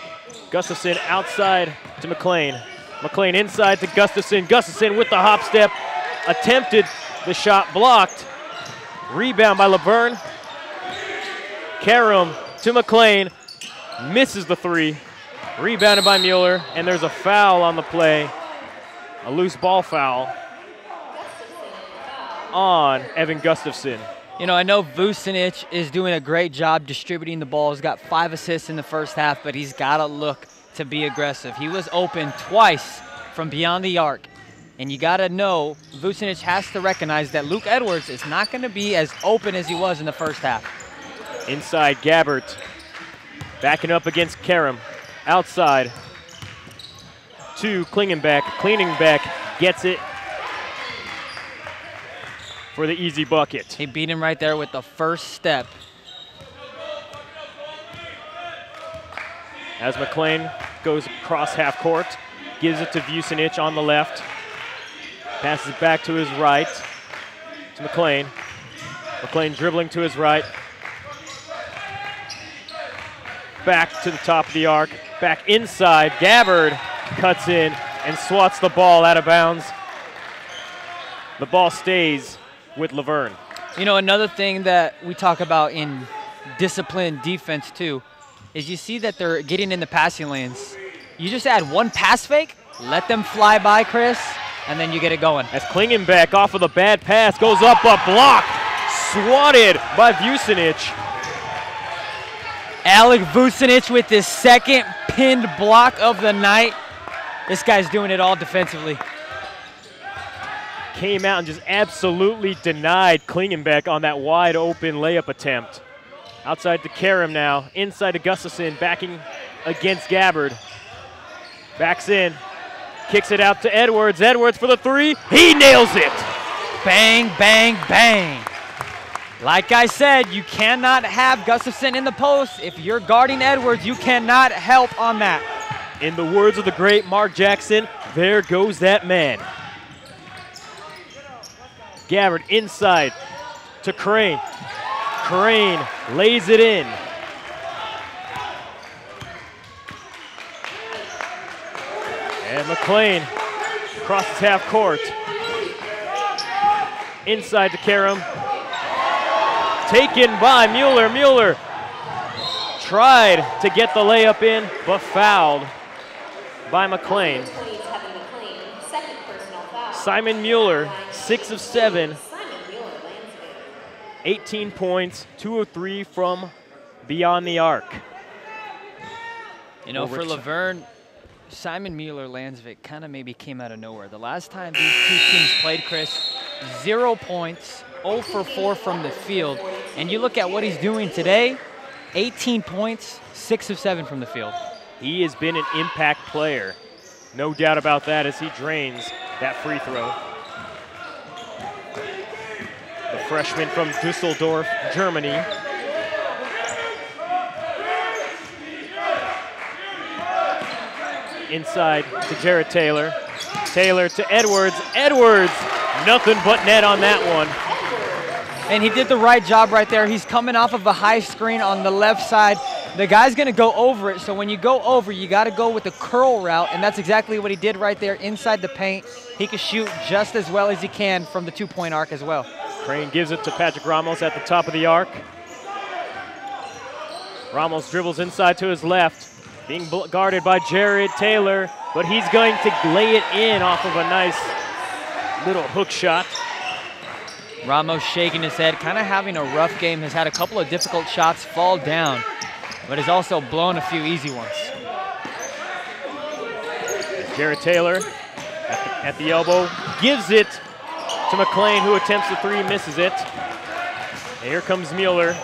Gustafson outside to McClain. McClain inside to Gustafson. Gustafson with the hop step. Attempted the shot, blocked. Rebound by Laverne. Karam to McClain. Misses the three. Rebounded by Mueller, and there's a foul on the play. A loose ball foul on Evan Gustafson. You know, I know Vucinic is doing a great job distributing the ball. He's got 5 assists in the first half, but he's got to look to be aggressive. He was open twice from beyond the arc, and you got to know Vucinic has to recognize that Luke Edwards is not going to be as open as he was in the first half. Inside, Gabbert backing up against Karam. Outside to Klingenbeck. Klingenbeck gets it for the easy bucket. He beat him right there with the first step. As McClain goes across half court, gives it to Vucinic on the left. Passes it back to his right to McClain. McClain dribbling to his right. Back to the top of the arc. Back inside. Gabbard cuts in and swats the ball out of bounds. The ball stays with Laverne. You know, another thing that we talk about in disciplined defense too is you see that they're getting in the passing lanes. You just add one pass fake, let them fly by, Chris, and then you get it going. As Klingenbeck off of the bad pass goes up, but blocked, swatted by Vucinic. Alec Vucinic with his second pinned block of the night. This guy's doing it all defensively. Came out and just absolutely denied Klingenbeck on that wide open layup attempt. Outside to Karam now, inside to Gustafson, backing against Gabbard. Backs in, kicks it out to Edwards. Edwards for the three, he nails it. Bang, bang, bang. Like I said, you cannot have Gustafson in the post. If you're guarding Edwards, you cannot help on that. In the words of the great Mark Jackson, there goes that man. Gabbard inside to Crane. Crane lays it in. And McClain crosses half court. Inside to Karam. Taken by Mueller. Mueller tried to get the layup in, but fouled by McClain. Simon Mueller, 6 of 7. 18 points, 2 of 3 from beyond the arc. You know, for Laverne, Simon Mueller-Landsvik kind of maybe came out of nowhere. The last time these two teams played, Chris, 0 points, 0 for 4 from the field. And you look at what he's doing today, 18 points, 6 of 7 from the field. He has been an impact player. No doubt about that as he drains that free throw. The freshman from Dusseldorf, Germany. Inside to Jared Taylor. Taylor to Edwards. Edwards, nothing but net on that one. And he did the right job right there. He's coming off of a high screen on the left side. The guy's going to go over it, so when you go over, you got to go with the curl route, and that's exactly what he did right there inside the paint. He can shoot just as well as he can from the two-point arc as well. Crane gives it to Patrick Ramos at the top of the arc. Ramos dribbles inside to his left, being guarded by Jared Taylor, but he's going to lay it in off of a nice little hook shot. Ramos shaking his head, kind of having a rough game, has had a couple of difficult shots fall down, but has also blown a few easy ones. Jared Taylor At the elbow, gives it to McLean, who attempts the three, misses it. And here comes Mueller,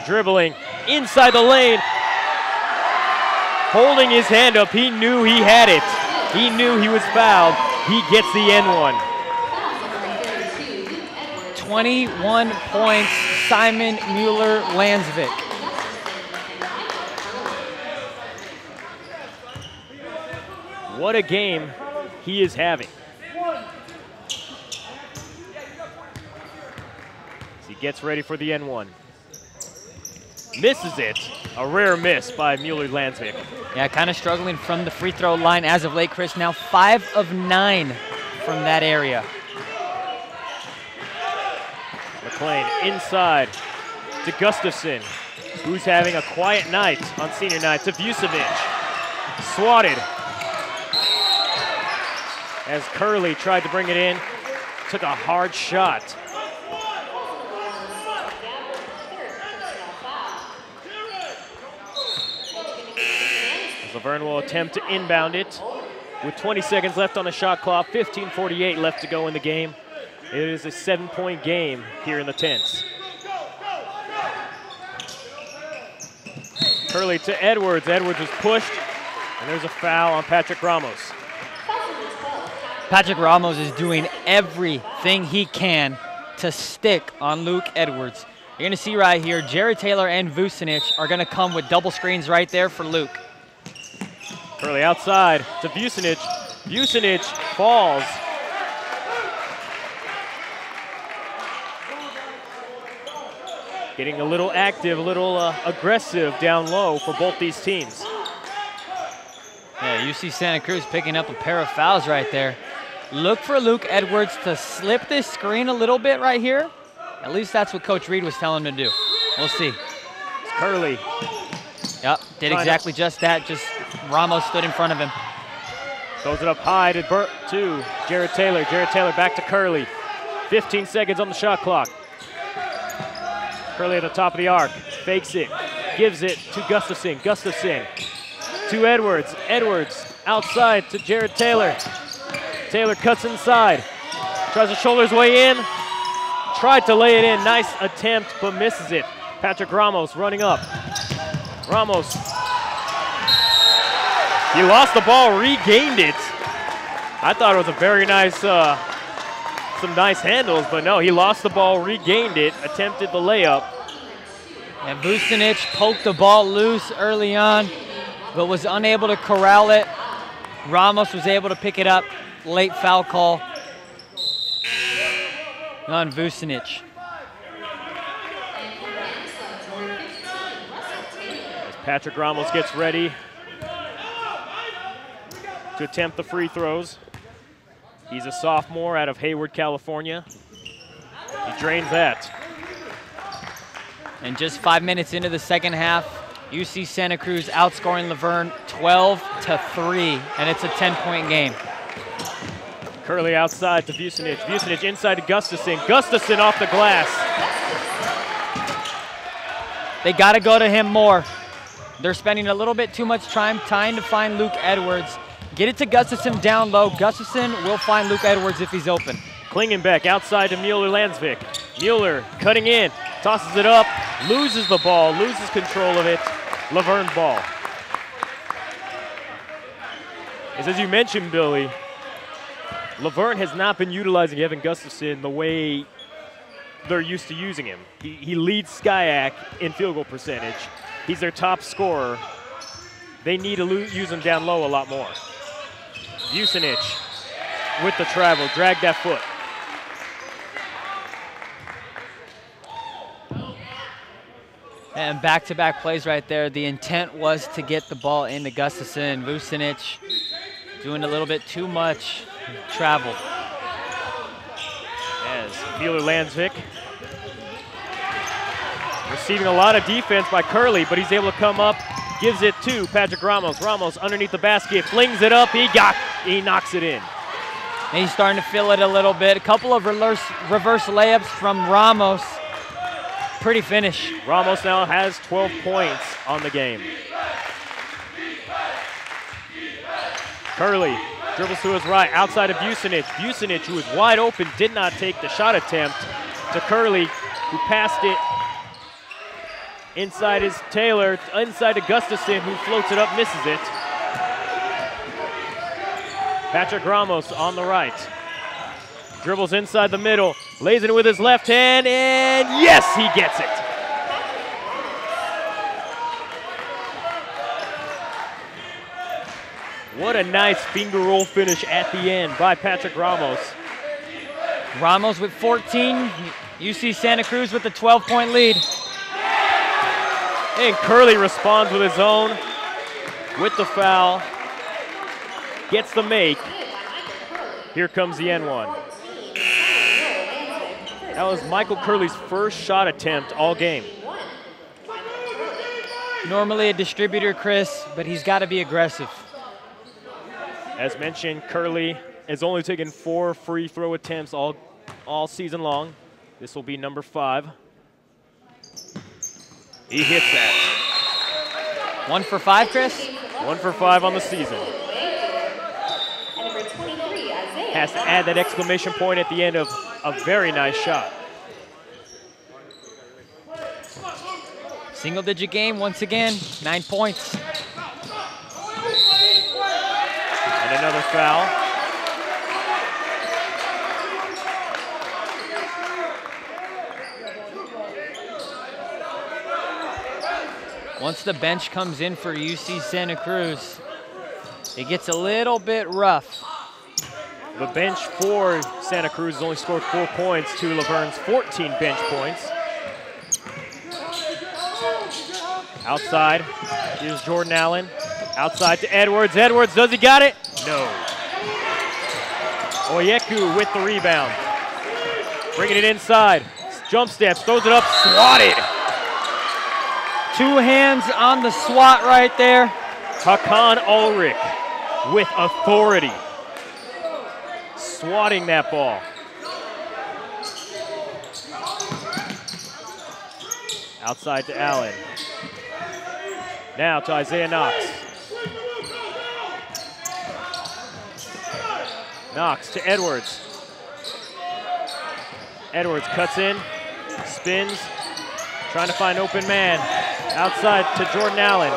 dribbling inside the lane, holding his hand up. He knew he had it. He knew he was fouled. He gets the N1. 21 points, Simon Mueller-Landsvik. What a game he is having. As he gets ready for the N1. Misses it. A rare miss by Mueller-Landsvik. Yeah, kind of struggling from the free throw line as of late, Chris. Now 5 of 9 from that area. McLean inside to Gustafson, who's having a quiet night on senior night, to Vucevic. Swatted. As Curley tried to bring it in, took a hard shot. As Laverne will attempt to inbound it with 20 seconds left on the shot clock, 15:48 left to go in the game. It is a 7-point game here in the 10s. Curley to Edwards. Edwards was pushed, and there's a foul on Patrick Ramos. Patrick Ramos is doing everything he can to stick on Luke Edwards. You're going to see right here, Jared Taylor and Vucinic are going to come with double screens right there for Luke. Curley outside to Vucinic. Vucinic falls. Getting a little active, a little aggressive down low for both these teams. Yeah, UC Santa Cruz picking up a pair of fouls right there. Look for Luke Edwards to slip this screen a little bit right here. At least that's what Coach Reed was telling him to do. We'll see. It's Curley. Yep, did exactly just that. Just Ramos stood in front of him. Throws it up high to Jared Taylor. Jared Taylor back to Curley. 15 seconds on the shot clock. Curley at the top of the arc. Fakes it. Gives it to Gustafson. Gustafson to Edwards. Edwards outside to Jared Taylor. Taylor cuts inside. Tries to shoulder his way in. Tried to lay it in. Nice attempt, but misses it. Patrick Ramos running up. Ramos. He lost the ball, regained it. I thought it was a very nice, some nice handles, but no, he lost the ball, regained it, attempted the layup. And Vucinic poked the ball loose early on, but was unable to corral it. Ramos was able to pick it up. Late foul call on Vucinic. As Patrick Ramos gets ready to attempt the free throws. He's a sophomore out of Hayward, California. He drains that. And just 5 minutes into the second half, UC Santa Cruz outscoring Laverne 12-3, and it's a 10-point game. Curley outside to Vucinic. Vucinic inside to Gustafson. Gustafson off the glass. They got to go to him more. They're spending a little bit too much time trying to find Luke Edwards. Get it to Gustafson down low. Gustafson will find Luke Edwards if he's open. Klingenbeck outside to Mueller-Landsvik. Mueller cutting in, tosses it up, loses the ball, loses control of it. Laverne ball. As you mentioned, Billy, Laverne has not been utilizing Evan Gustafson the way they're used to using him. He leads SCIAC in field goal percentage. He's their top scorer. They need to use him down low a lot more. Vucinic with the travel, dragged that foot. And back-to-back plays right there. The intent was to get the ball into Gustafson. Vucinic doing a little bit too much travel. As Mueller-Landsvik receiving a lot of defense by Curley, but he's able to come up, gives it to Patrick Ramos. Ramos underneath the basket, flings it up, he knocks it in. And he's starting to feel it a little bit. A couple of reverse layups from Ramos. Pretty finish. Ramos now has 12 points on the game. Curley Dribbles to his right, outside of Vucinic. Vucinic, who was wide open, did not take the shot attempt to Curley, who passed it inside his Taylor, inside to Gustafson, who floats it up, misses it. Patrick Ramos on the right. Dribbles inside the middle, lays it with his left hand, and yes, he gets it. What a nice finger roll finish at the end by Patrick Ramos. Ramos with 14, UC Santa Cruz with the 12-point lead. And Curley responds with his own, with the foul, gets the make. Here comes the N1. That was Michael Curley's first shot attempt all game. Normally a distributor, Chris, but he's got to be aggressive. As mentioned, Curley has only taken 4 free throw attempts all season long. This will be number 5. He hits that. 1 for 5, Chris? 1 for 5 on the season. Has to add that exclamation point at the end of a very nice shot. Single-digit game once again, 9 points. And another foul. Once the bench comes in for UC Santa Cruz, it gets a little bit rough. The bench for Santa Cruz has only scored 4 points to Laverne's 14 bench points. Outside, here's Jordan Allen. Outside to Edwards. Edwards, does he got it? No. Oyeku with the rebound. Bringing it inside. Jump steps, throws it up, swatted. 2 hands on the swat right there. Hakan Ulrich with authority. Swatting that ball. Outside to Allen. Now to Isaiah Knox. Knox to Edwards. Edwards cuts in, spins, trying to find open man. Outside to Jordan Allen.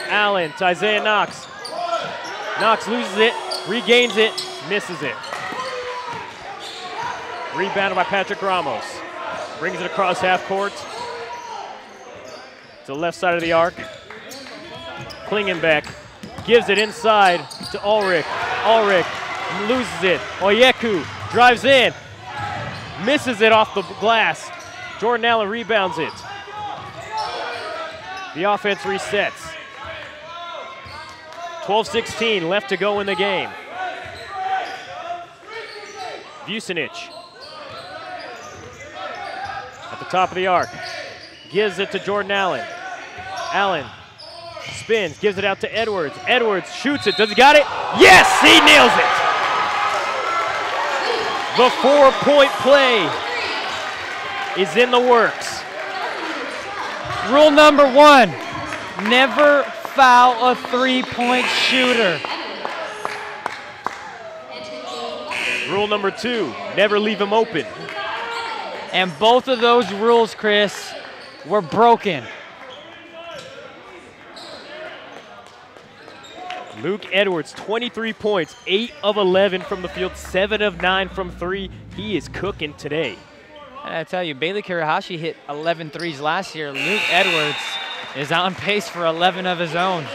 Allen to Isaiah Knox. Knox loses it, regains it, misses it. Rebounded by Patrick Ramos. Brings it across half court to the left side of the arc. Klingenbeck gives it inside to Ulrich. Ulrich loses it. Oyeku drives in, misses it off the glass. Jordan Allen rebounds it. The offense resets. 12-16 left to go in the game. Vucinic at the top of the arc. Gives it to Jordan Allen. Allen spins, gives it out to Edwards. Edwards shoots it. Does he got it? Yes, he nails it. The 4-point play is in the works. Rule number 1, never foul a 3-point shooter. Rule number 2, never leave him open. And both of those rules, Chris, were broken. Luke Edwards, 23 points, 8 of 11 from the field, 7 of 9 from 3. He is cooking today. And I tell you, Bailey Karahashi hit 11 threes last year. Luke Edwards is on pace for 11 of his own.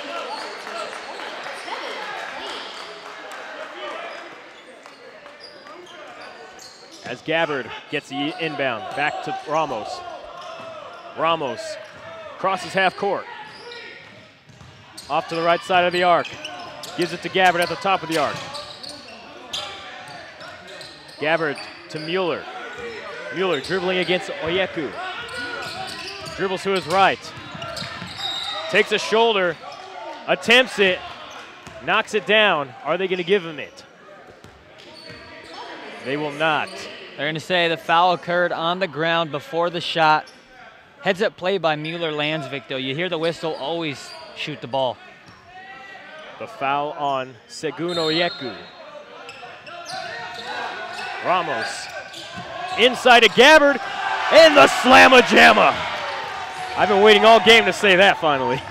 As Gabbard gets the inbound, back to Ramos. Ramos crosses half court. Off to the right side of the arc. Gives it to Gabbard at the top of the arc. Gabbard to Mueller. Mueller dribbling against Oyeku. Dribbles to his right. Takes a shoulder, attempts it, knocks it down. Are they going to give him it? They will not. They're going to say the foul occurred on the ground before the shot. Heads up play by Mueller-Landsvik, though. You hear the whistle, always shoot the ball. The foul on Segun Oyeku. Ramos inside to Gabbard, and the slamma-jamma. I've been waiting all game to say that finally.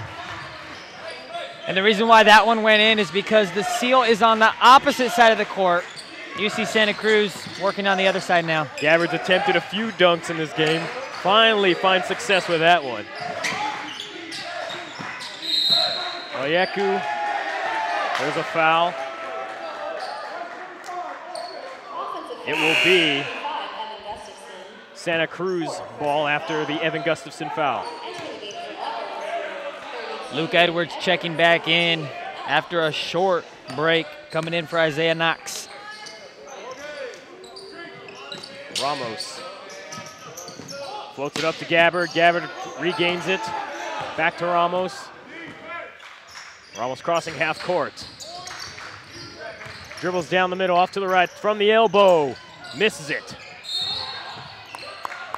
And the reason why that one went in is because the seal is on the opposite side of the court. UC Santa Cruz working on the other side now. Gabbard's attempted a few dunks in this game. Finally finds success with that one. Oyeku, there's a foul. It will be Santa Cruz ball after the Evan Gustafson foul. Luke Edwards checking back in after a short break, coming in for Isaiah Knox. Ramos floats it up to Gabbard. Gabbard regains it. Back to Ramos. Ramos crossing half court. Dribbles down the middle, off to the right, from the elbow. Misses it.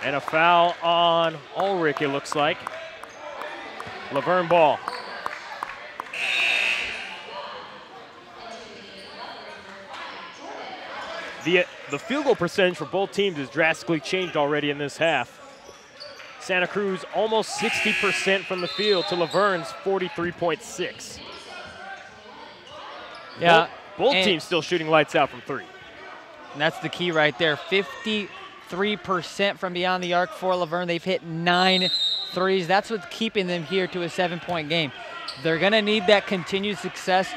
And a foul on Ulrich, it looks like. Laverne ball. The field goal percentage for both teams has drastically changed already in this half. Santa Cruz almost 60% from the field to Laverne's 43.6. Yeah. Both teams still shooting lights out from three. And that's the key right there. 53% from beyond the arc for Laverne. They've hit 9 threes. That's what's keeping them here to a 7-point game. They're going to need that continued success.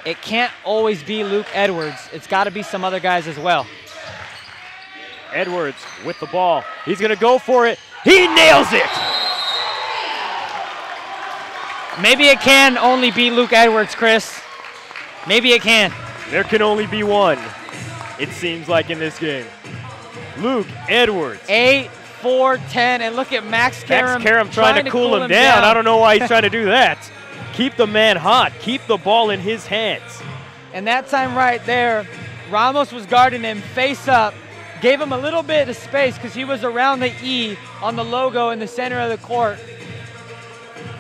It can't always be Luke Edwards. It's got to be some other guys as well. Edwards with the ball. He's going to go for it. He nails it! Maybe it can only be Luke Edwards, Chris. Maybe it can. There can only be one, it seems like, in this game. Luke Edwards. 8, 4, 10, and look at Max Karam. Max Karam trying to cool him down. I don't know why he's trying to do that. Keep the man hot. Keep the ball in his hands. And that time right there, Ramos was guarding him face up, gave him a little bit of space because he was around the E on the logo in the center of the court.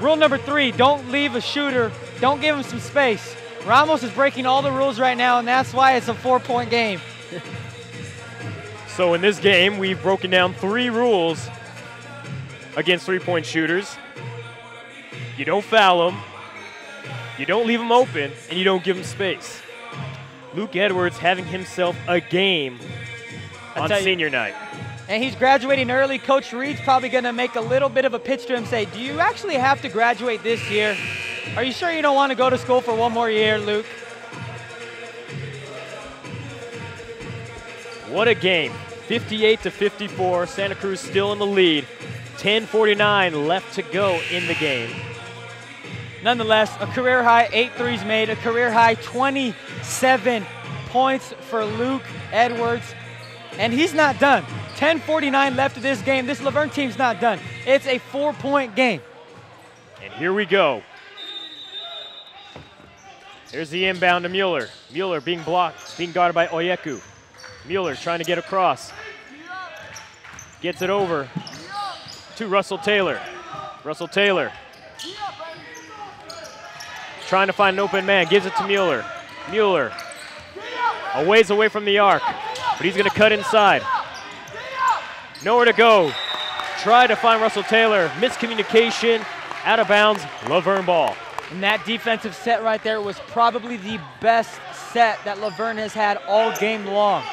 Rule number 3, don't leave a shooter. Don't give him some space. Ramos is breaking all the rules right now, and that's why it's a 4-point game. So in this game, we've broken down 3 rules against 3-point shooters. You don't foul them, you don't leave them open, and you don't give them space. Luke Edwards having himself a game on senior night. And he's graduating early. Coach Reed's probably going to make a little bit of a pitch to him, say, do you actually have to graduate this year? Are you sure you don't want to go to school for one more year, Luke? What a game. 58-54. Santa Cruz still in the lead. 10:49 left to go in the game. Nonetheless, a career high 8 threes made, a career high 27 points for Luke Edwards. And he's not done. 10:49 left of this game. This Laverne team's not done. It's a 4-point game. And here we go. Here's the inbound to Mueller. Mueller being blocked, being guarded by Oyeku. Mueller trying to get across. Gets it over to Russell Taylor. Russell Taylor trying to find an open man, gives it to Mueller. Mueller a ways away from the arc, but he's going to cut inside. Nowhere to go. Try to find Russell Taylor. Miscommunication, out of bounds, Laverne ball. And that defensive set right there was probably the best set that Laverne has had all game long.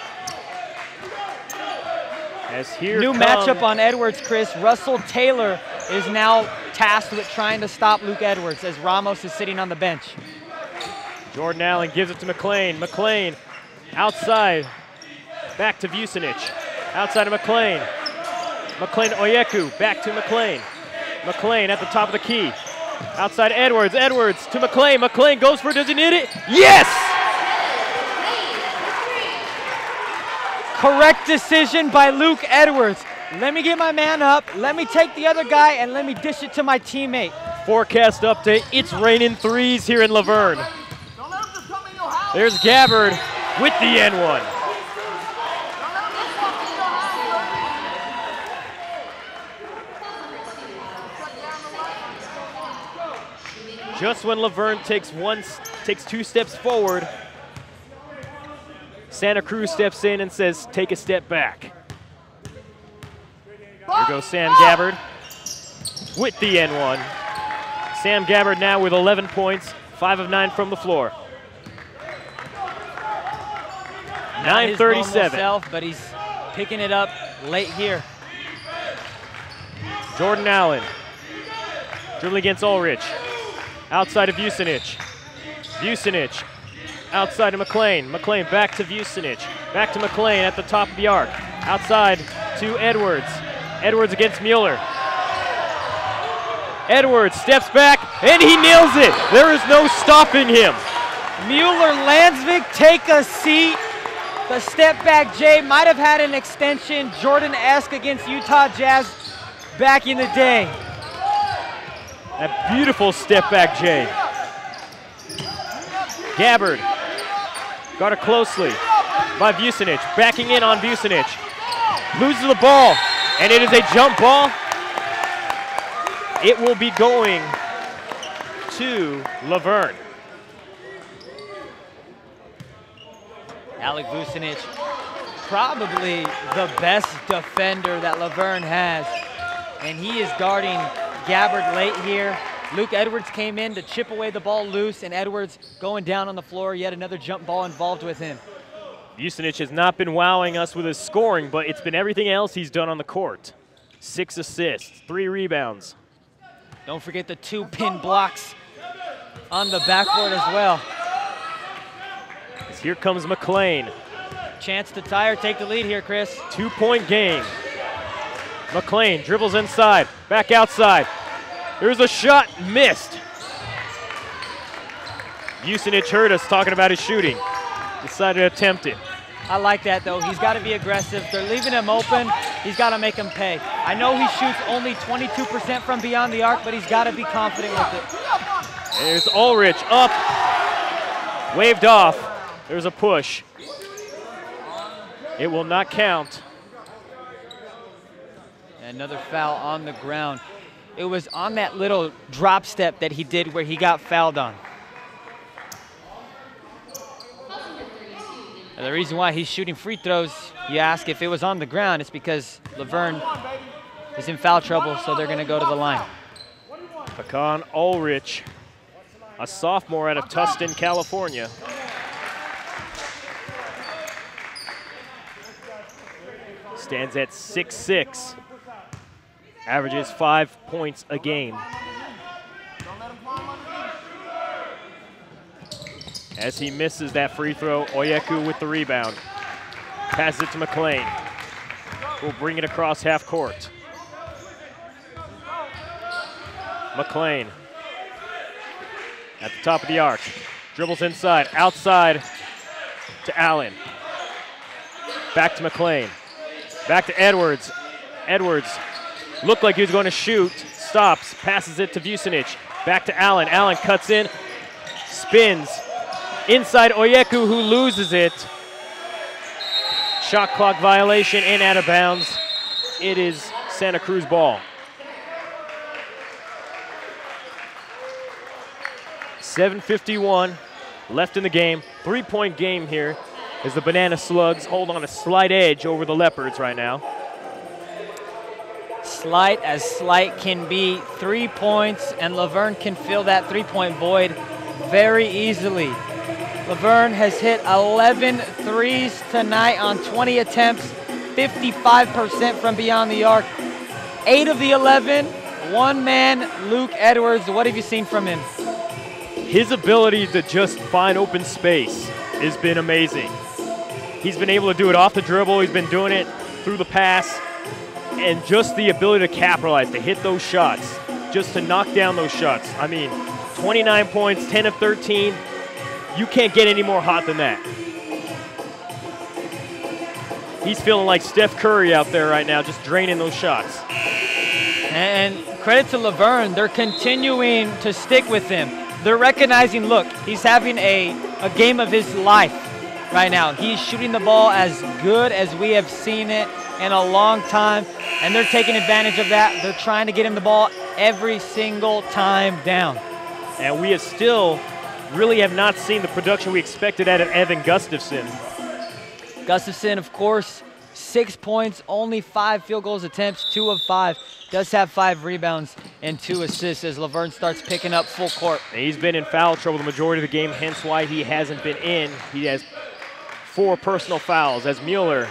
As here New matchup on Edwards, Chris. Russell Taylor is now tasked with trying to stop Luke Edwards as Ramos is sitting on the bench. Jordan Allen gives it to McLean. McLean outside, back to Vucinic. Outside of McLean. McLean Oyeku, back to McLean. McLean at the top of the key. Outside Edwards, Edwards to McLean. McLean goes for it, does he need it? Yes! Correct decision by Luke Edwards. Let me get my man up, let me take the other guy, and let me dish it to my teammate. Forecast update, it's raining threes here in Laverne. There's Gabbard with the N1. Just when Laverne takes 2 steps forward, Santa Cruz steps in and says, take a step back. Here goes Sam Gabbard with the N1. Sam Gabbard now with 11 points, 5 of 9 from the floor. 9:37. But he's picking it up late here. Jordan Allen dribbling against Ulrich. Outside of Vucinic. Vucinic outside of McLean. McLean back to Vucinic. Back to McLean at the top of the arc. Outside to Edwards. Edwards against Mueller. Edwards steps back and he nails it. There is no stopping him. Mueller, Landsvik, take a seat. The step back J might have had an extension Jordan-esque against Utah Jazz back in the day. That beautiful step back J. Gabbard guarded closely by Vucinic. Backing in on Vucinic. Loses the ball, and it is a jump ball. It will be going to Laverne. Alec Vucinic, probably the best defender that Laverne has, and he is guarding Gabbard late here. Luke Edwards came in to chip away the ball loose, and Edwards going down on the floor. Yet another jump ball involved with him. Vucinic has not been wowing us with his scoring, but it's been everything else he's done on the court. 6 assists, 3 rebounds. Don't forget the 2 pin blocks on the backboard as well. As here comes McLean. Chance to tie or take the lead here, Chris. 2-point game. McLean dribbles inside, back outside. There's a shot, missed. Vucinic heard us talking about his shooting. Decided to attempt it. I like that, though. He's got to be aggressive. They're leaving him open. He's got to make him pay. I know he shoots only 22% from beyond the arc, but he's got to be confident with it. There's Ulrich up. Waved off. There's a push. It will not count. Another foul on the ground. It was on that little drop step that he did where he got fouled on. And the reason why he's shooting free throws, you ask if it was on the ground, it's because Laverne is in foul trouble, so they're going to go to the line. Pecan Ulrich, a sophomore out of Tustin, California. Stands at 6'6". Averages 5 points a game. As he misses that free throw, Oyeku with the rebound. Passes it to McLean. Will bring it across half court. McLean at the top of the arc. Dribbles inside, outside to Allen. Back to McLean. Back to Edwards. Edwards looked like he was going to shoot. Stops, passes it to Vucinic. Back to Allen. Allen cuts in, spins. Inside Oyeku, who loses it. Shot clock violation and out of bounds. It is Santa Cruz ball. 7:51 left in the game. 3-point game here as the Banana Slugs hold on a slight edge over the Leopards right now. Slight as slight can be. 3 points, and Laverne can fill that 3-point void very easily. Laverne has hit 11 threes tonight on 20 attempts, 55% from beyond the arc. 8 of the 11, one man, Luke Edwards. What have you seen from him? His ability to just find open space has been amazing. He's been able to do it off the dribble. He's been doing it through the pass. And just the ability to capitalize, to hit those shots, just to knock down those shots. I mean, 29 points, 10 of 13. You can't get any more hot than that. He's feeling like Steph Curry out there right now, just draining those shots. And credit to Laverne, they're continuing to stick with him. They're recognizing, look, he's having a game of his life right now. He's shooting the ball as good as we have seen it in a long time, and they're taking advantage of that. They're trying to get him the ball every single time down. And we have still really have not seen the production we expected out of Evan Gustafson. Gustafson, of course, 6 points, only 5 field goals attempts, 2 of 5. Does have 5 rebounds and 2 assists as Laverne starts picking up full court. And he's been in foul trouble the majority of the game, hence why he hasn't been in. He has 4 personal fouls as Mueller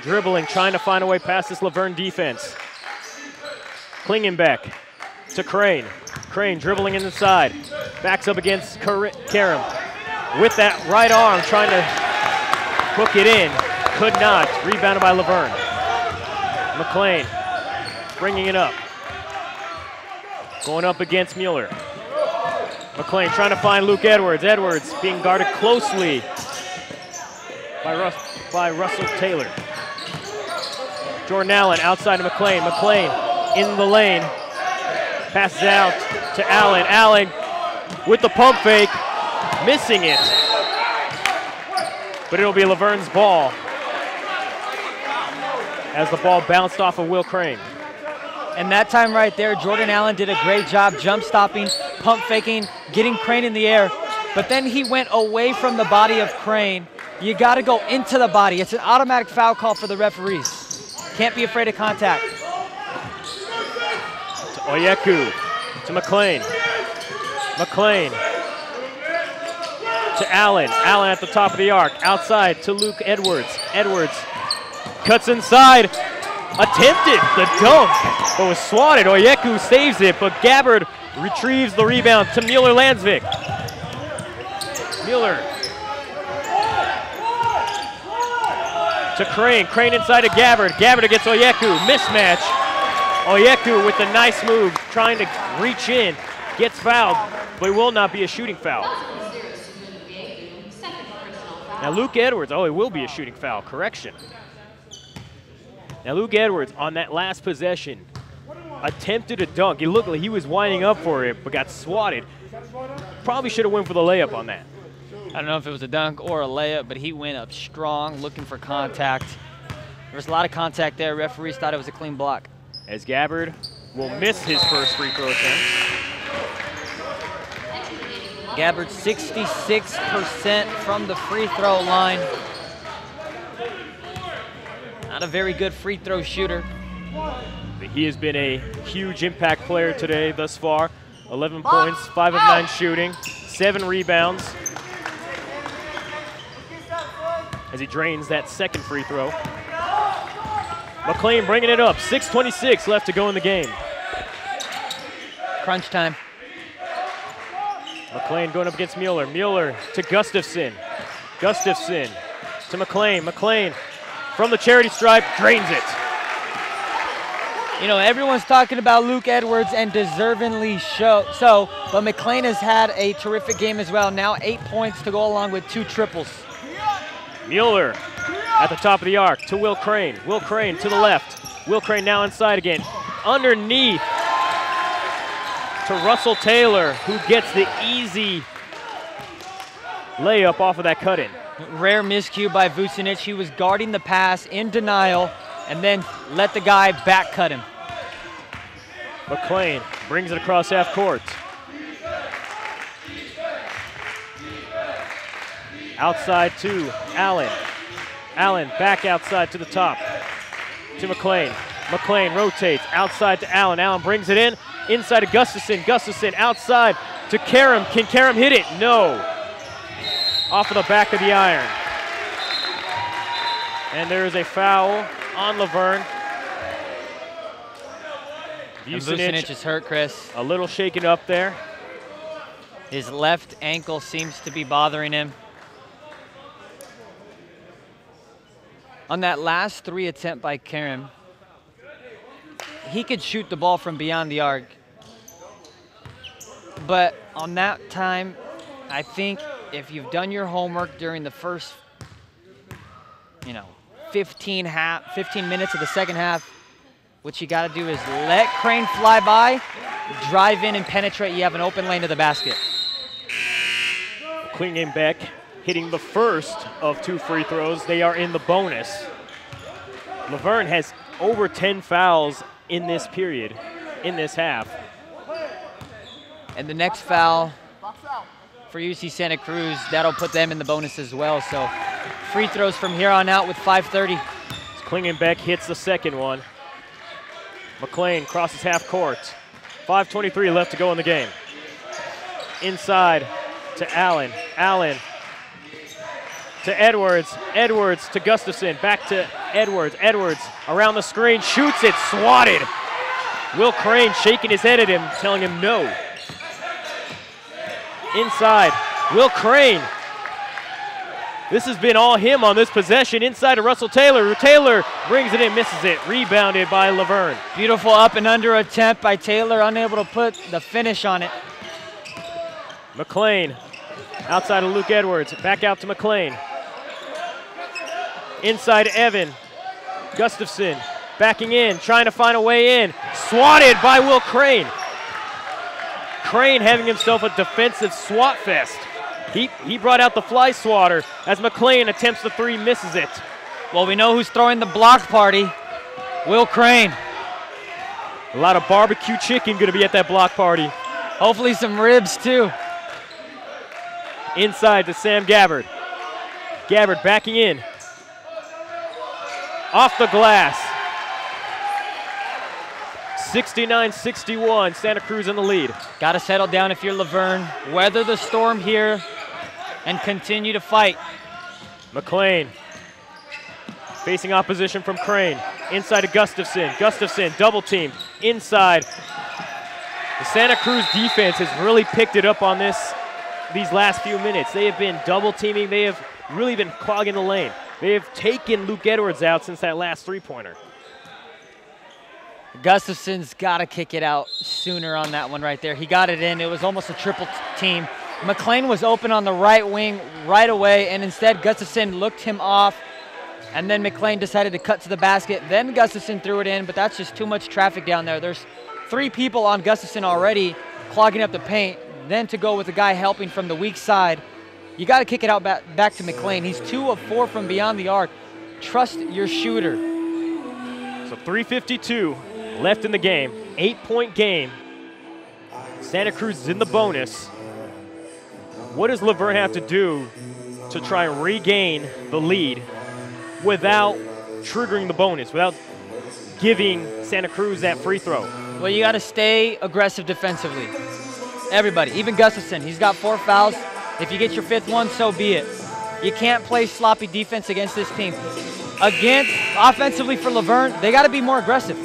dribbling, trying to find a way past this Laverne defense. Klingenbeck to Crane. Crane dribbling inside, backs up against Karam. With that right arm, trying to hook it in. Could not. Rebounded by Laverne. McLean bringing it up. Going up against Mueller. McLean trying to find Luke Edwards. Edwards being guarded closely by Russell Taylor. Jordan Allen outside of McLean. McLean in the lane. Passes out to Allen. Allen with the pump fake. Missing it. But it'll be Laverne's ball as the ball bounced off of Will Crane. And that time right there, Jordan Allen did a great job jump stopping, pump faking, getting Crane in the air. But then he went away from the body of Crane. You got to go into the body. It's an automatic foul call for the referees. Can't be afraid of contact. To Oyeku, to McLean. McLean to Allen. Allen at the top of the arc. Outside to Luke Edwards. Edwards cuts inside. Attempted the dunk, but was swatted. Oyeku saves it, but Gabbard retrieves the rebound to Mueller-Landsvik. Mueller to Crane. Crane inside to Gabbard. Gabbard against Oyeku. Mismatch. Oyeku with a nice move, trying to reach in. Gets fouled, but it will not be a shooting foul. Now Luke Edwards, oh, it will be a shooting foul. Correction. Now Luke Edwards on that last possession attempted a dunk. It looked like he was winding up for it, but got swatted. Probably should have went for the layup on that. I don't know if it was a dunk or a layup, but he went up strong, looking for contact. There was a lot of contact there. Referees thought it was a clean block. As Gabbard will miss his first free throw attempt. Gabbard 66% from the free throw line. Not a very good free throw shooter. But he has been a huge impact player today thus far. 11 points, 5 of 9 shooting, 7 rebounds. As he drains that second free throw. McLean bringing it up, 6:26 left to go in the game. Crunch time. McLean going up against Mueller. Mueller to Gustafson. Gustafson to McLean. McLean from the charity stripe, drains it. You know, everyone's talking about Luke Edwards, and deservingly so, but McLean has had a terrific game as well. Now 8 points to go along with 2 triples. Mueller at the top of the arc to Will Crane. Will Crane to the left. Will Crane now inside again. Underneath to Russell Taylor, who gets the easy layup off of that cut-in. Rare miscue by Vucinic. He was guarding the pass in denial and then let the guy back cut him. McLean brings it across half court. Outside to Allen. Allen back outside to the top to McLean. McLean rotates outside to Allen. Allen brings it in. Inside to Gustafson. Gustafson outside to Karam. Can Karam hit it? No. Off of the back of the iron. And there is a foul on Laverne. Vucinic is hurt, Chris. A little shaken up there. His left ankle seems to be bothering him. On that last 3 attempt by Karam, he could shoot the ball from beyond the arc. But on that time, I think if you've done your homework during the first, 15 minutes of the second half, what you got to do is let Crane fly by, drive in and penetrate. You have an open lane to the basket. Klingenbeck hitting the first of 2 free throws. They are in the bonus. Laverne has over 10 fouls in this period, in this half. And the next foul for UC Santa Cruz, that'll put them in the bonus as well. So free throws from here on out with 5:30. Klingenbeck hits the second one. McLean crosses half court. 5:23 left to go in the game. Inside to Allen. Allen to Edwards. Edwards to Gustafson. Back to Edwards. Edwards around the screen. Shoots it. Swatted. Will Crane shaking his head at him, telling him no. Inside. Will Crane. This has been all him on this possession. Inside to Russell Taylor. Taylor brings it in, misses it. Rebounded by Laverne. Beautiful up and under attempt by Taylor, unable to put the finish on it. McLean outside of Luke Edwards. Back out to McLean. Inside Evan. Gustafson backing in, trying to find a way in. Swatted by Will Crane. Crane having himself a defensive swat fest. He brought out the fly swatter as McLean attempts the three, misses it. Well, we know who's throwing the block party. Will Crane. A lot of barbecue chicken going to be at that block party. Hopefully some ribs too. Inside to Sam Gabbard. Gabbard backing in. Off the glass. 69-61, Santa Cruz in the lead. Got to settle down if you're Laverne. Weather the storm here and continue to fight. McLean facing opposition from Crane. Inside to Gustafson. Gustafson double teamed. Inside. The Santa Cruz defense has really picked it up on these last few minutes. They have been double teaming. They have really been clogging the lane. They have taken Luke Edwards out since that last three-pointer. Gustafson's got to kick it out sooner on that one right there. He got it in. It was almost a triple team. McLean was open on the right wing right away, and instead Gustafson looked him off, and then McLean decided to cut to the basket. Then Gustafson threw it in, but that's just too much traffic down there. There's 3 people on Gustafson already clogging up the paint. Then to go with a guy helping from the weak side, you got to kick it out back to McLean. He's 2 of 4 from beyond the arc. Trust your shooter. So 3:52 left in the game. 8-point game. Santa Cruz is in the bonus. What does Laverne have to do to try and regain the lead without triggering the bonus, without giving Santa Cruz that free throw? Well, you got to stay aggressive defensively. Everybody, even Gustafson, he's got 4 fouls. If you get your 5th one, so be it. You can't play sloppy defense against this team. Offensively for Laverne, they got to be more aggressive.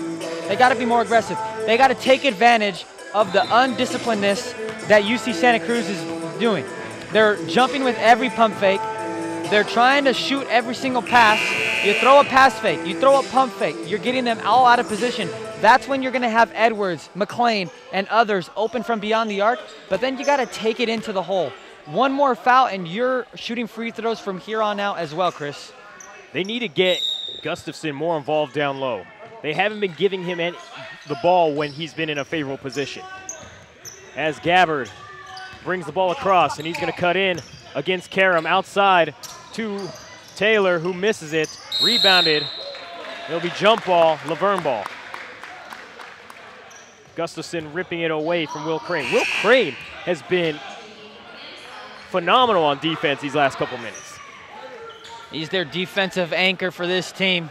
They got to be more aggressive. They got to take advantage of the undisciplinedness that UC Santa Cruz is doing. They're jumping with every pump fake. They're trying to shoot every single pass. You throw a pass fake, you throw a pump fake, you're getting them all out of position. That's when you're going to have Edwards, McLean, and others open from beyond the arc, but then you got to take it into the hole. One more foul, and you're shooting free throws from here on out as well, Chris. They need to get Gustafson more involved down low. They haven't been giving him the ball when he's been in a favorable position. As Gabbard brings the ball across, and he's going to cut in against Karam outside to Taylor, who misses it. Rebounded. It'll be jump ball, Laverne ball. Gustafson ripping it away from Will Crane. Will Crane has been phenomenal on defense these last couple minutes. He's their defensive anchor for this team.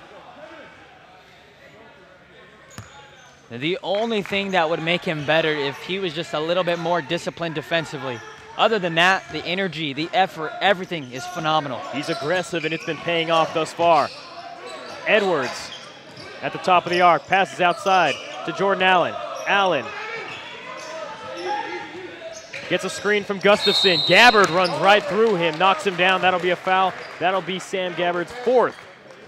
The only thing that would make him better if he was just a little bit more disciplined defensively. Other than that, the energy, the effort, everything is phenomenal. He's aggressive, and it's been paying off thus far. Edwards at the top of the arc, passes outside to Jordan Allen. Allen gets a screen from Gustafson. Gabbard runs right through him, knocks him down. That'll be a foul. That'll be Sam Gabbard's 4th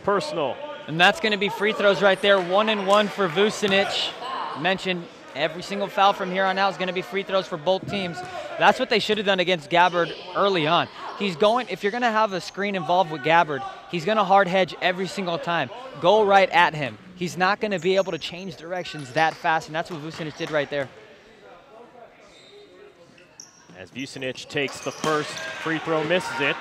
personal. And that's going to be free throws right there. 1 and 1 for Vucinic. Mentioned every single foul from here on out is going to be free throws for both teams. That's what they should have done against Gabbard early on. If you're going to have a screen involved with Gabbard, he's going to hard hedge every single time. Go right at him. He's not going to be able to change directions that fast, and that's what Vucinic did right there. As Vucinic takes the first free throw, misses it.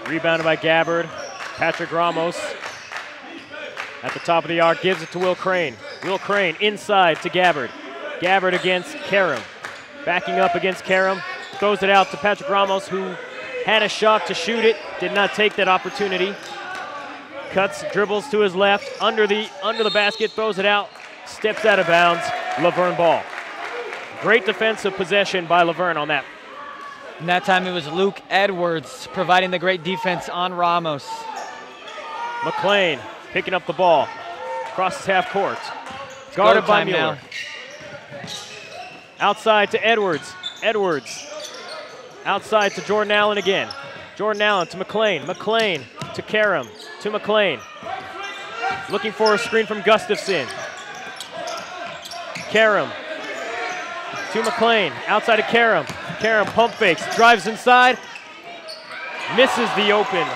Rebounded by Gabbard. Patrick Ramos at the top of the arc gives it to Will Crane. Will Crane inside to Gabbard. Gabbard against Karam. Backing up against Karam. Throws it out to Patrick Ramos, who had a shot to shoot it. Did not take that opportunity. Cuts, dribbles to his left, under the basket, throws it out, steps out of bounds. Laverne ball. Great defensive possession by Laverne on that. And that time it was Luke Edwards providing the great defense on Ramos. McLean picking up the ball. Crosses half court. Guarded by Mueller. Outside to Edwards. Edwards. Outside to Jordan Allen again. Jordan Allen to McLean. McLean to Karam. To McLean. Looking for a screen from Gustafson. Karam. To McLean. Outside to Karam. Karam pump fakes. Drives inside. Misses the open.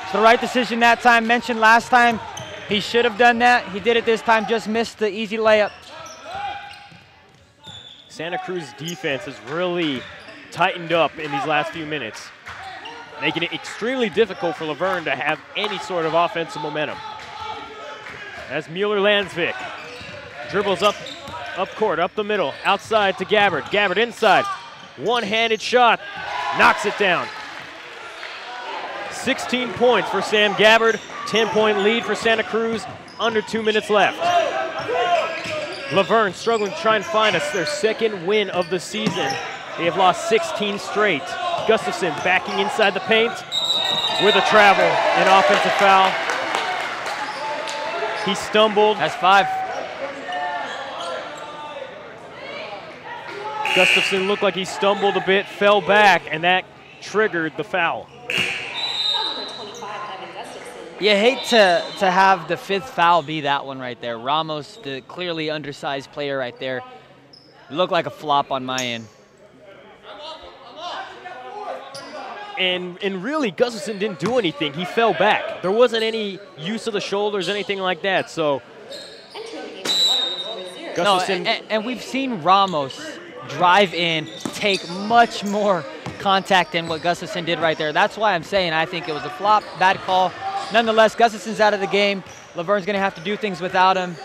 It's the right decision that time. Mentioned last time he should have done that. He did it this time. Just missed the easy layup. Santa Cruz defense has really tightened up in these last few minutes, making it extremely difficult for Laverne to have any sort of offensive momentum. As Mueller-Landsvik dribbles up court, up the middle, outside to Gabbard. Gabbard inside, one-handed shot, knocks it down. 16 points for Sam Gabbard, 10-point lead for Santa Cruz, under 2 minutes left. Laverne struggling to try and find their second win of the season. They have lost 16 straight. Gustafson backing inside the paint with a travel, an offensive foul. He stumbled. That's 5. Gustafson looked like he stumbled a bit, fell back, and that triggered the foul. You hate to have the 5th foul be that one right there. Ramos, the clearly undersized player right there, looked like a flop on my end. And really, Gustafson didn't do anything. He fell back. There wasn't any use of the shoulders, anything like that. So, Gustafson. No, and we've seen Ramos drive in, take much more contact than what Gustafson did right there. That's why I'm saying I think it was a flop, bad call. Nonetheless, Gustafson's out of the game. Laverne's going to have to do things without him.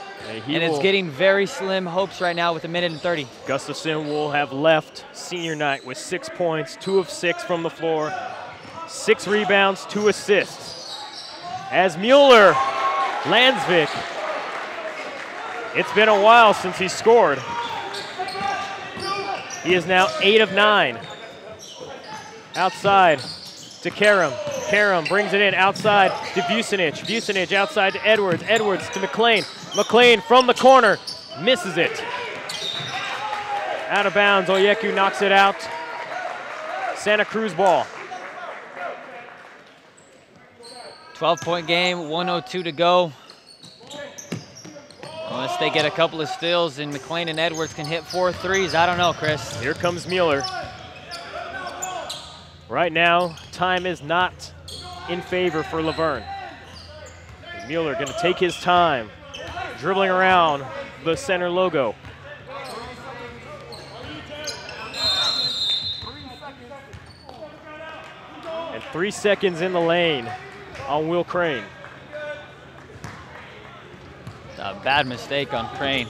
And it's getting very slim hopes right now with 1:30. Gustafson will have left senior night with 6 points, 2 of 6 from the floor, 6 rebounds, 2 assists. As Mueller-Landsvik, it's been a while since he scored. He is now 8 of 9. Outside to Karam. Karam brings it in outside to Vucinic. Vucinic outside to Edwards. Edwards to McLean. McLean from the corner misses it. Out of bounds. Oyeku knocks it out. Santa Cruz ball. 12-point game, 1:02 to go. Unless they get a couple of steals and McLean and Edwards can hit 4 threes. I don't know, Chris. Here comes Mueller. Right now, time is not in favor for Laverne. Mueller going to take his time, dribbling around the center logo. And 3 seconds in the lane on Will Crane. A bad mistake on Crane.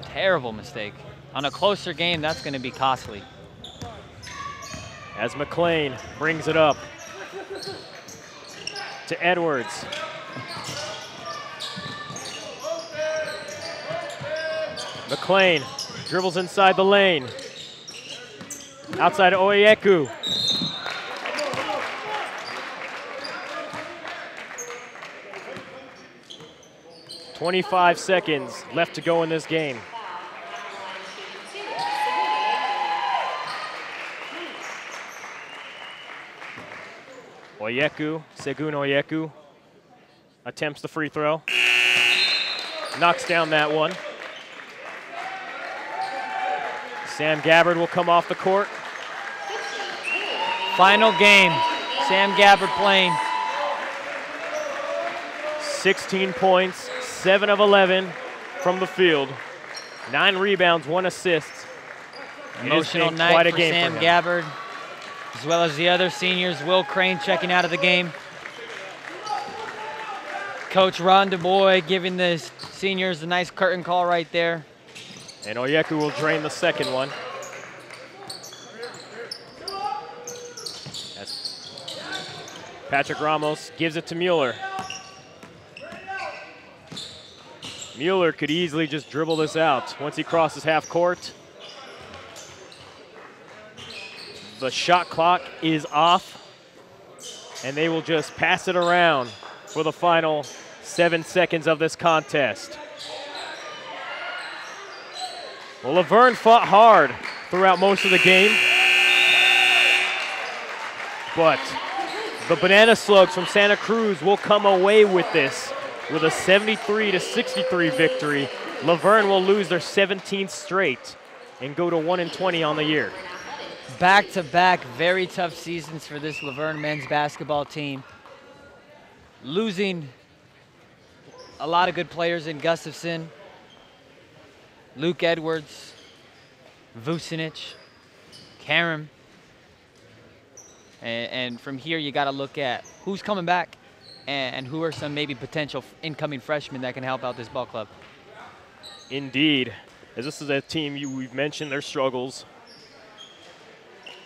Terrible mistake. On a closer game, that's going to be costly. As McLean brings it up to Edwards. McLean dribbles inside the lane. Outside to Oyeku. .25 seconds left to go in this game. Oyeku, Segun Oyeku, attempts the free throw. Knocks down that one. Sam Gabbard will come off the court. Final game, Sam Gabbard playing. 16 points, 7 of 11 from the field. 9 rebounds, 1 assist. Emotional night for Sam Gabbard, as well as the other seniors. Will Crane checking out of the game. Coach Ron DuBois giving the seniors a nice curtain call right there. And Oyeku will drain the second one. As Patrick Ramos gives it to Mueller. Mueller could easily just dribble this out once he crosses half court. The shot clock is off, and they will just pass it around for the final 7 seconds of this contest. Well, Laverne fought hard throughout most of the game, but the Banana Slugs from Santa Cruz will come away with this with a 73-63 victory. Laverne will lose their 17th straight and go to 1-20 on the year. Back-to-back very tough seasons for this Laverne men's basketball team. Losing a lot of good players in Gustafson, Luke Edwards, Vucinic, Karam. And from here, you got to look at who's coming back and who are some maybe potential incoming freshmen that can help out this ball club. Indeed, as this is a team we've mentioned their struggles.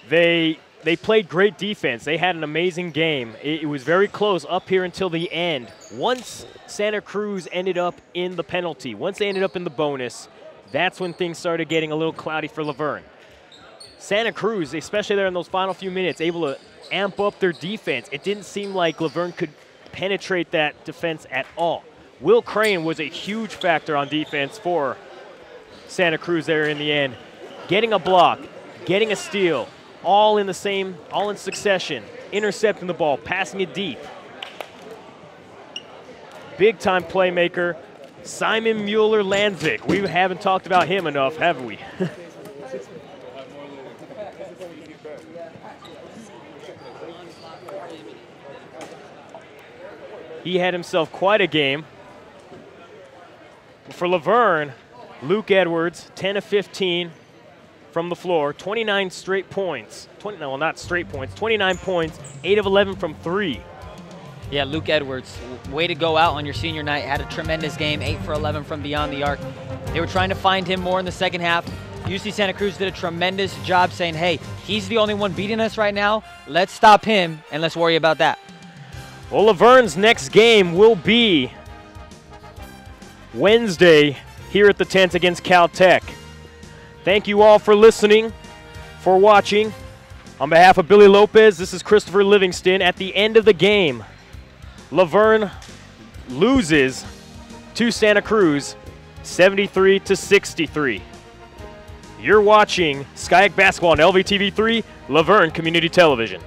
They played great defense. They had an amazing game. It was very close up here until the end. Once Santa Cruz ended up in the penalty, once they ended up in the bonus, that's when things started getting a little cloudy for Laverne. Santa Cruz, especially there in those final few minutes, able to amp up their defense. It didn't seem like Laverne could penetrate that defense at all. Will Crane was a huge factor on defense for Santa Cruz there in the end. Getting a block, getting a steal, all in succession, intercepting the ball, passing it deep. Big time playmaker, Simon Mueller-Landvik. We haven't talked about him enough, have we? He had himself quite a game. For Laverne, Luke Edwards, 10 of 15 from the floor, 29 straight points. 29 points, 8 of 11 from 3. Yeah, Luke Edwards, way to go out on your senior night. Had a tremendous game, 8 for 11 from beyond the arc. They were trying to find him more in the second half. UC Santa Cruz did a tremendous job saying, hey, he's the only one beating us right now. Let's stop him, and let's worry about that. Well, Laverne's next game will be Wednesday here at the tent against Caltech. Thank you all for listening, for watching. On behalf of Billy Lopez, this is Christopher Livingston. At the end of the game, Laverne loses to Santa Cruz 73-63. You're watching SCIAC Basketball on LVTV3, Laverne Community Television.